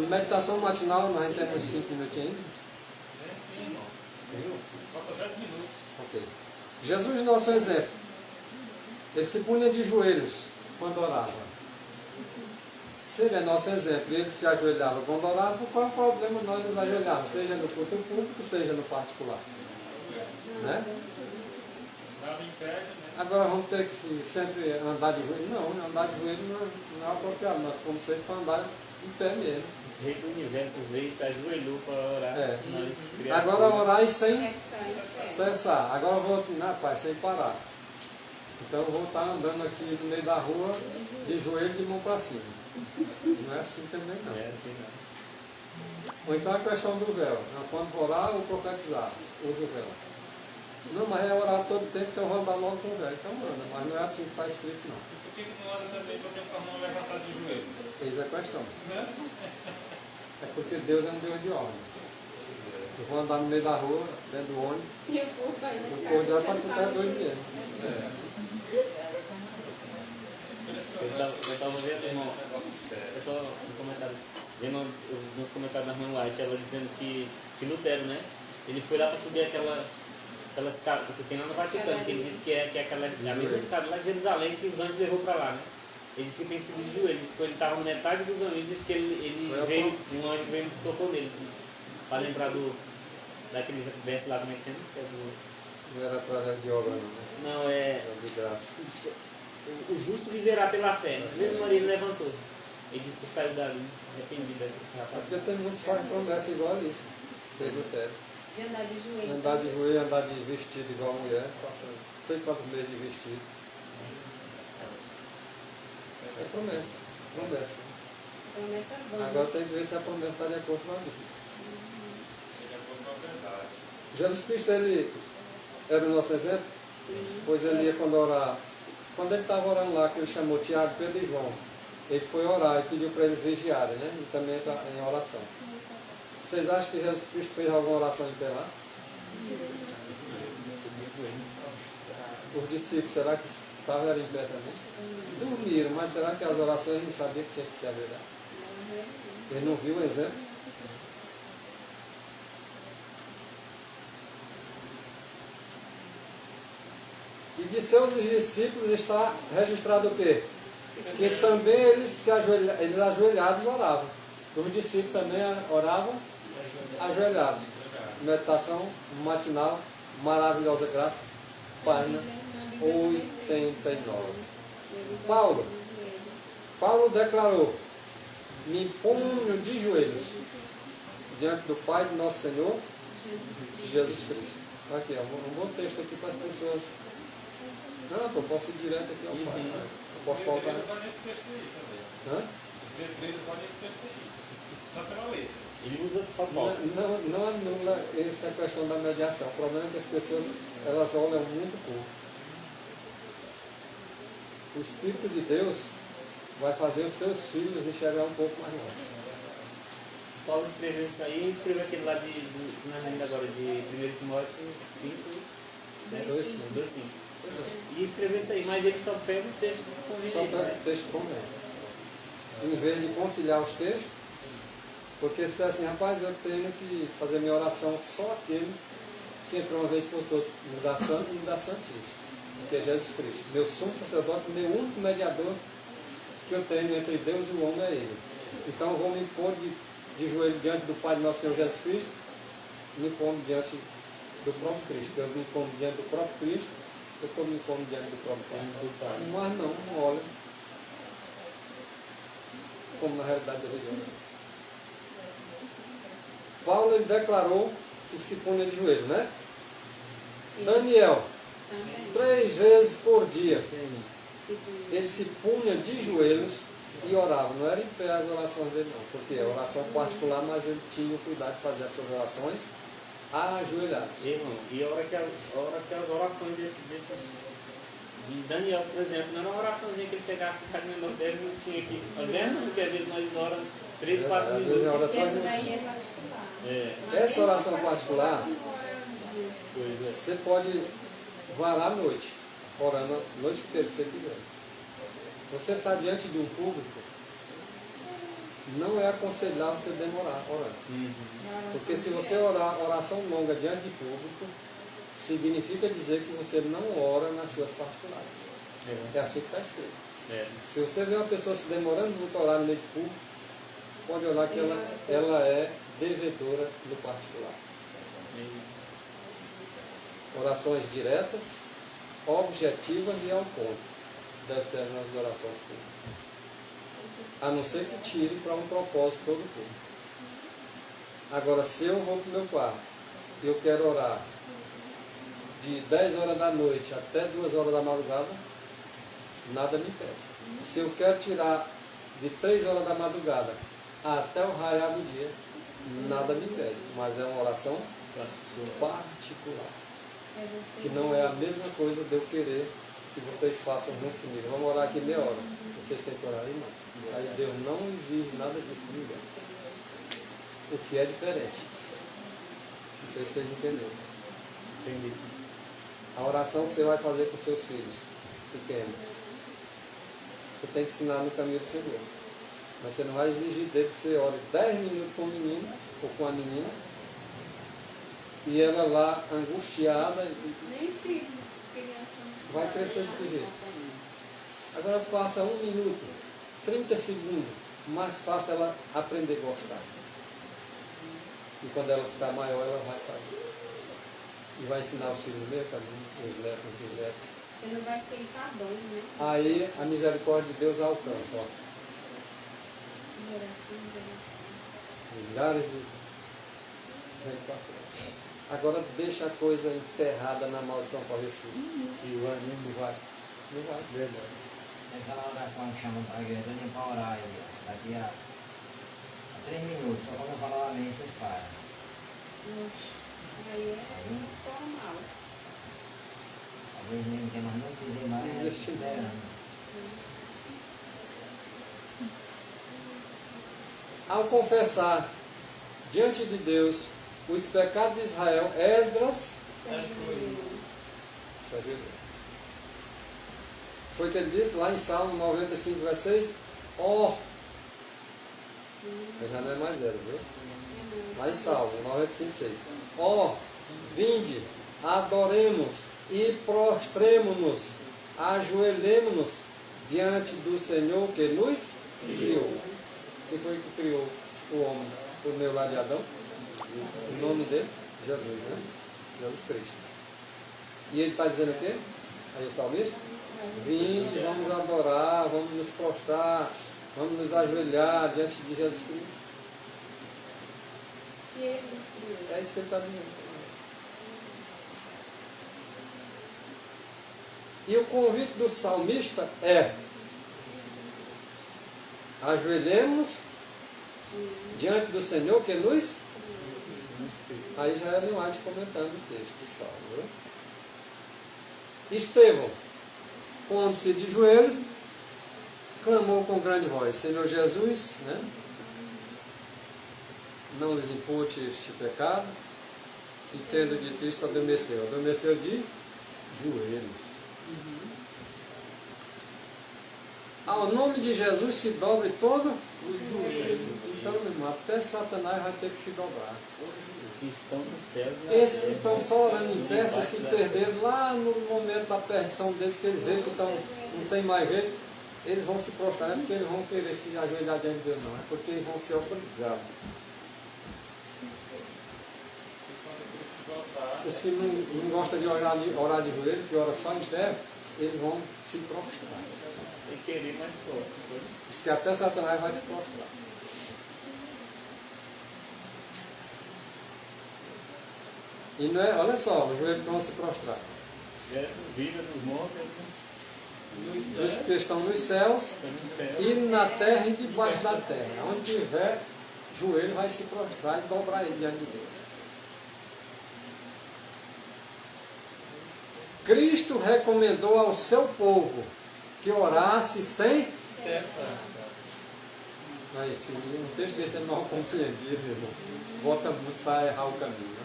Meditação matinal, nós temos 5 minutinhos ainda. Sim, irmão. Falta 10 minutos. Ok. Jesus, nosso exemplo. Ele se punha de joelhos quando orava. Se ele é nosso exemplo e ele se ajoelhava quando orava, qual é o problema nós nos ajoelharmos? Seja no culto público, seja no particular. Né? Nada impede, né? Agora vamos ter que sempre andar de joelho? Não, andar de joelho não é apropriado. Nós fomos sempre para andar em pé mesmo. O rei do universo veio e se ajoelhou para orar. É. Nós Agora orar e sem É ficar em pé. cessar. Agora eu vou atinar, pai, sem parar. Então eu vou estar andando aqui no meio da rua de joelho e de mão para cima. Não é assim também não. É, assim não. Ou então a questão do véu. Quando for orar ou profetizar, usa o véu. Não, mas é orar todo tempo, então eu vou andar logo com o véu. Então anda, mas não é assim que está escrito não. E por que não anda também para ter um carro levantado de joelho? Eis a questão. Né? É porque Deus é um Deus de ordem. Eu vou andar no meio da rua, dentro do ônibus, E o povo vai o deixar povo de já para sentar ficar no doido joelho. mesmo. Eu estava vendo, irmão, Negócio sério. é só um comentário, vendo nos comentários da irmã White, ela dizendo que Lutero, né? Ele foi lá para subir aquela escada, porque tem lá no Vaticano, que ele disse que é aquela a mesma escada lá de Jerusalém que os anjos levou para lá, né? Ele disse que tem que subir de joelho. Ele disse que quando ele estava na metade do caminho, ele disse que ele veio, um anjo veio e tocou nele, para lembrar daquele verso lá, como é que chama? Que é do Não era através de obra, não, né? Não, é. Era de graça. O justo viverá pela fé. Mesmo Maria levantou. Ele disse que saiu dali, arrependido. É porque tem muitos que fazem promessa igual a isso. Fez Lutero. De andar de joelho. Andar de joelho, andar de vestido igual a mulher, passa não sei quantos meses de vestido. É promessa. Promessa. Promessa vã. Agora tem que ver se a promessa está de acordo com a Bíblia. Seja com a verdade. Jesus Cristo, ele era o nosso exemplo, Sim. pois ele ia quando orar. Quando ele estava orando lá, que ele chamou Tiago, Pedro e João, ele foi orar e pediu para eles vigiarem, né? E também entrar em oração. Vocês acham que Jesus Cristo fez alguma oração em pé lá? Os discípulos, será que estavam em pé também? Dormiram, mas será que as orações não sabiam que tinha que ser a verdade? Ele não viu o exemplo? E de seus discípulos está registrado o quê? Que também eles ajoelhados oravam. Os discípulos também oravam ajoelhados. Meditação matinal, maravilhosa graça, página 89. Paulo declarou: me ponho de joelhos diante do Pai do nosso Senhor Jesus Cristo. Aqui, ó, um bom texto aqui para as pessoas. Não, eu posso ir direto aqui ao Pai. Eu posso Os voltar. letreiros vão nesse texto aí também. Hã? Os letreiros vão nesse texto aí. Só pela letra. Ele usa só Não, Paulo. não anula essa questão da mediação. O problema é que as pessoas elas olham muito pouco. O Espírito de Deus vai fazer os seus filhos enxergar um pouco mais longe. Paulo escreveu isso aí e escreveu aquele lá não lembro agora, de 1 Timóteo 5, né? 2:5. E escreveu isso aí, mas ele só pega o texto Só conveniente. para o Né? texto convém. Em vez de conciliar os textos, porque se disser assim, rapaz, eu tenho que fazer minha oração só aquele que entrou uma vez por todas no lugar santo e no lugar santíssimo, que é Jesus Cristo. Meu sumo sacerdote, meu único mediador que eu tenho entre Deus e o homem é Ele. Então eu vou me pôr de joelho diante do Pai do nosso Senhor Jesus Cristo, me pondo diante do próprio Cristo. Eu me pondo diante do próprio Cristo, eu estou me pondo diante do próprio Pai. Mas não olha como na realidade eu vejo. Paulo ele declarou que se punha de joelho, né? Daniel, 3 vezes por dia, ele se punha de joelhos e orava. Não era em pé as orações dele, não, porque é oração particular, mas ele tinha o cuidado de fazer as suas orações ajoelhados. Irmão, e a hora que as orações de Daniel, por exemplo, não era uma oraçãozinha que ele chegava com o menor dele e não tinha aqui. Tá vendo? Porque às vezes nós oramos 3, 4 Às vezes minutos. ora Esse toda daí é particular. É, Essa oração particular, coisa. você pode varar a noite, orando a noite inteira, se você quiser. Você está diante de um público, não é aconselhável você demorar orando. Porque se você orar oração longa diante de público, significa dizer que você não ora nas suas particulares. É assim que está escrito. É. Se você vê uma pessoa se demorando muito a orar no meio de público, pode olhar que ela é devedora do particular. Orações diretas, objetivas e ao ponto. Deve ser as nossas orações públicas. A não ser que tire para um propósito todo público. Agora, se eu vou para o meu quarto e eu quero orar de 10 horas da noite até 2 horas da madrugada, nada me impede. Se eu quero tirar de 3 horas da madrugada até o raiar do dia, nada me impede. Mas é uma oração particular. Que não é a mesma coisa de eu querer que vocês façam junto comigo. Vamos orar aqui meia hora. Vocês têm que orar aí, não. Aí Deus não exige nada disso de ninguém. O que é diferente. Não sei se vocês entenderam. Entendi. A oração que você vai fazer com seus filhos pequenos, você tem que ensinar no caminho do Senhor. Mas você não vai exigir dele que você ore 10 minutos com o menino ou com a menina e ela lá angustiada Nem filho, criança. vai crescer de que jeito? Agora faça 1 minuto, 30 segundos, mas faça ela aprender a gostar. E quando ela ficar maior, ela vai fazer. E vai ensinar os filhos no meio caminho, os netos, os bisnetos. Você não vai ser enfadonho, né? Aí a misericórdia de Deus alcança, ó. Geração, geração. Milhares de. Agora deixa a coisa enterrada na maldição parecida. Que vai, não vai. Não vai, verdade. Tem aquela oração que chama a igreja para orar aí, daqui a 3 minutos, só quando eu falar amém, vocês param. Oxe, aí é informal. Às vezes nem tem mais, não quiser mais, Existe. esperando. Ao confessar diante de Deus os pecados de Israel, Esdras se ajoelhou. Foi o que ele disse lá em Salmo 95, verso 6. Mas já não é mais Esdras, viu? Lá em Salmo 95, 6. Vinde, adoremos e prostremo-nos, ajoelhemo-nos diante do Senhor que nos criou. Quem foi que criou o homem por meio lá de Adão? O nome dele? Jesus, né? Jesus Cristo. E ele está dizendo o quê? Aí o salmista? Vinde, vamos adorar, vamos nos prostrar, vamos nos ajoelhar diante de Jesus Cristo. Que ele nos criou. É isso que ele está dizendo. E o convite do salmista é: ajoelhemos diante do Senhor que nos. Aí já é linguagem comentando o texto de Salmo. Viu? Estevão, pondo-se de joelho, clamou com grande voz: Senhor Jesus, né? Não lhes impute este pecado. E tendo dito isto, adormeceu. Adormeceu de joelhos. Ao nome de Jesus se dobre todo o joelho. Então, meu irmão, até Satanás vai ter que se dobrar. Os que estão nos céus. Esses que estão só orando em pé, se perderam lá no momento da perdição deles, que eles veem que não tem mais jeito, eles vão se prostrar. Não é porque eles vão querer se ajoelhar diante de Deus, não. É porque eles vão ser obrigados. Os que não gostam de orar de joelho, que oram só em pé, eles vão se prostrar. Sem querer, mas posso. Diz que até Satanás vai se prostrar. E não é, olha só, os joelhos que vão se prostrar. Vida nos montes, Os que estão nos céus e na terra e debaixo da terra. Onde tiver joelho, vai se prostrar e dobrar ele diante de Deus. Cristo recomendou ao seu povo que orasse sem cessar. Aí, se um texto desse é mal compreendido, irmão, volta muito a errar o caminho. Né?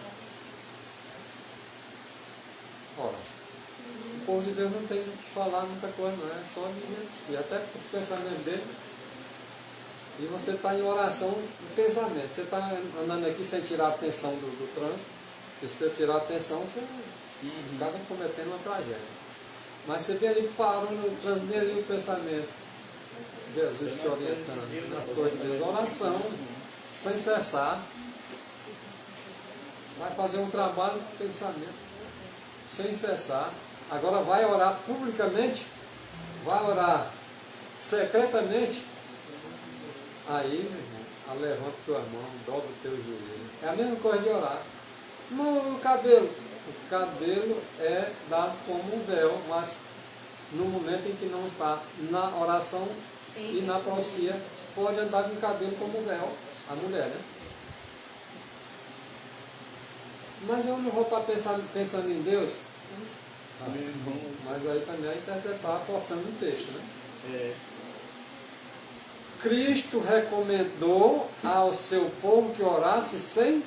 Ora, o povo de Deus não tem o que falar muita coisa, não é só de até os pensamentos dele. E você está em oração em pensamento. Você está andando aqui sem tirar a atenção do trânsito. Se você tirar a atenção, você acaba cometendo uma tragédia. Mas você vem ali parando, transmite ali o pensamento. Jesus te orientando nas coisas de Deus. Oração, sem cessar. Vai fazer um trabalho de pensamento, sem cessar. Agora vai orar publicamente, vai orar secretamente. Aí, meu irmão, levanta tua mão, dobra o teu joelho. É a mesma coisa de orar. No cabelo. O cabelo é dado como um véu, mas no momento em que não está na oração e na profecia, pode andar com o cabelo como véu, a mulher, né? Mas eu não vou estar pensando em Deus. Mas aí também é interpretar forçando o texto, né? Cristo recomendou ao seu povo que orasse sem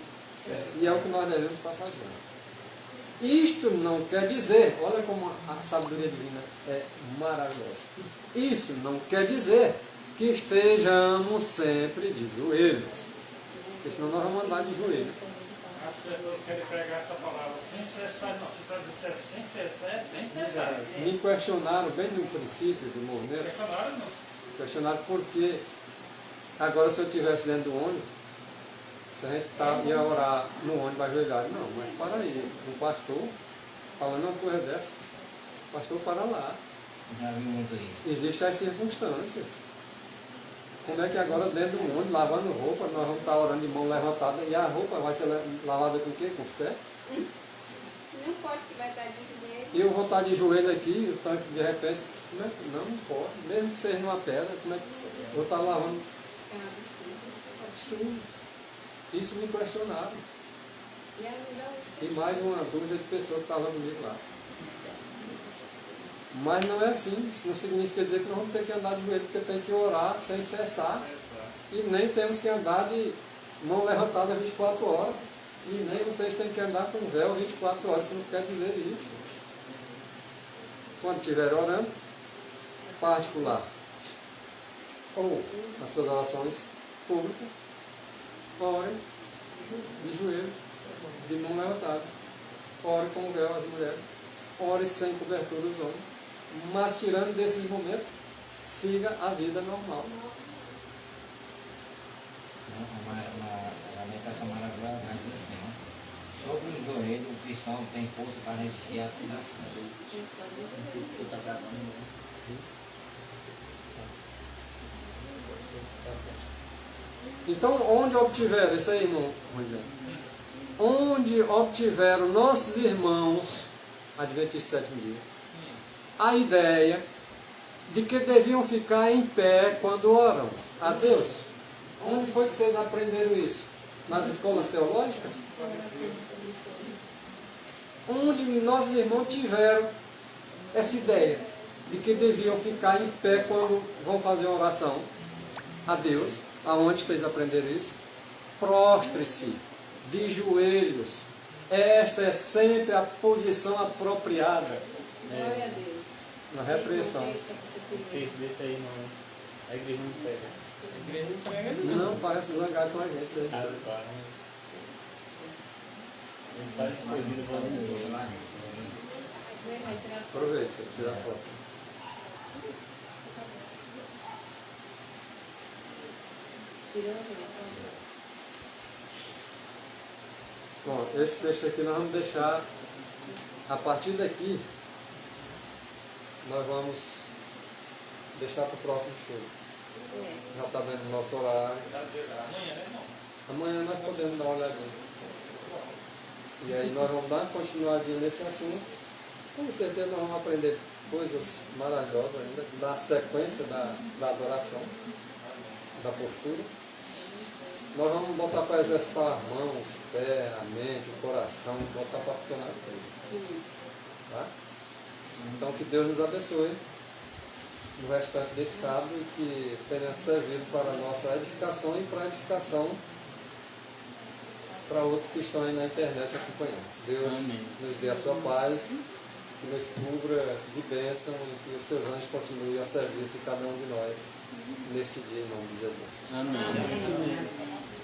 e é o que nós devemos estar fazendo. Isto não quer dizer, olha como a sabedoria divina é maravilhosa. Isso não quer dizer que estejamos sempre de joelhos. Porque senão nós vamos andar de joelho. As pessoas querem pregar essa palavra sem cessar. Não, se está dizendo sem cessar, é sem cessar. Me questionaram bem no princípio do movimento. Questionaram, não? Questionaram por que agora se eu estivesse dentro do ônibus, Se a gente ia orar no ônibus ajoelhado, não, mas para aí, um pastor falando uma coisa dessa, o pastor para lá. Já vi muito isso. Existem as circunstâncias. Como é que agora dentro do ônibus, lavando roupa, nós vamos estar orando de mão levantada e a roupa vai ser lavada com o quê? Com os pés? Não pode que vai dar de joelho. E eu vou estar de joelho aqui, o tanque de repente, como é que não pode? Mesmo que seja numa pedra, como é que eu vou estar lavando? Isso é um absurdo. Absurdo. Isso me questionaram. E ainda E mais uma dúzia de pessoas que estavam comigo lá. Mas não é assim. Isso não significa dizer que nós vamos ter que andar de joelho, porque tem que orar sem cessar. E nem temos que andar de mão levantada 24 horas. E nem vocês têm que andar com véu 24 horas. Isso não quer dizer isso. Quando estiver orando, particular, ou nas suas orações públicas, orem de joelho, de mão levantada. Ore com o véu as mulheres. Ore sem cobertura os homens. Mas tirando desses momentos, siga a vida normal. A lamentação maravilhosa diz assim, ó. Sobre o joelho, o cristão tem força para resistir à tentação. Você está gravando, né? Então, onde obtiveram, isso aí, irmão Rogério? Onde obtiveram nossos irmãos adventistas do sétimo dia a ideia de que deviam ficar em pé quando oram a Deus? Onde foi que vocês aprenderam isso? Nas escolas teológicas? Onde nossos irmãos tiveram essa ideia de que deviam ficar em pé quando vão fazer uma oração a Deus? Aonde vocês aprenderam isso? Prostre-se de joelhos. Esta é sempre a posição apropriada Glória a Deus. na repreensão. Texto desse aí, não. A igreja não pega. A igreja não prega, Não faça zangar com a gente. Vocês... Claro. Eles fazem escondido para você. Aproveite, você tira a foto. Bom, esse texto aqui nós vamos deixar, a partir daqui, nós vamos deixar para o próximo estudo. Já está dando o nosso horário. Amanhã, né, irmão? Amanhã nós podemos dar uma olhadinha. E aí nós vamos dar uma continuadinha nesse assunto. Com certeza nós vamos aprender coisas maravilhosas ainda, da sequência da adoração, da postura. Nós vamos botar para exercitar as mãos, pé, a mente, o coração, botar para funcionar tudo. Tá? Então que Deus nos abençoe no restante desse sábado e que tenha servido para a nossa edificação e para a edificação para outros que estão aí na internet acompanhando. Deus nos dê a sua paz, que nos cubra de bênção e que os seus anjos continuem a serviço de cada um de nós neste dia, em nome de Jesus. Amém.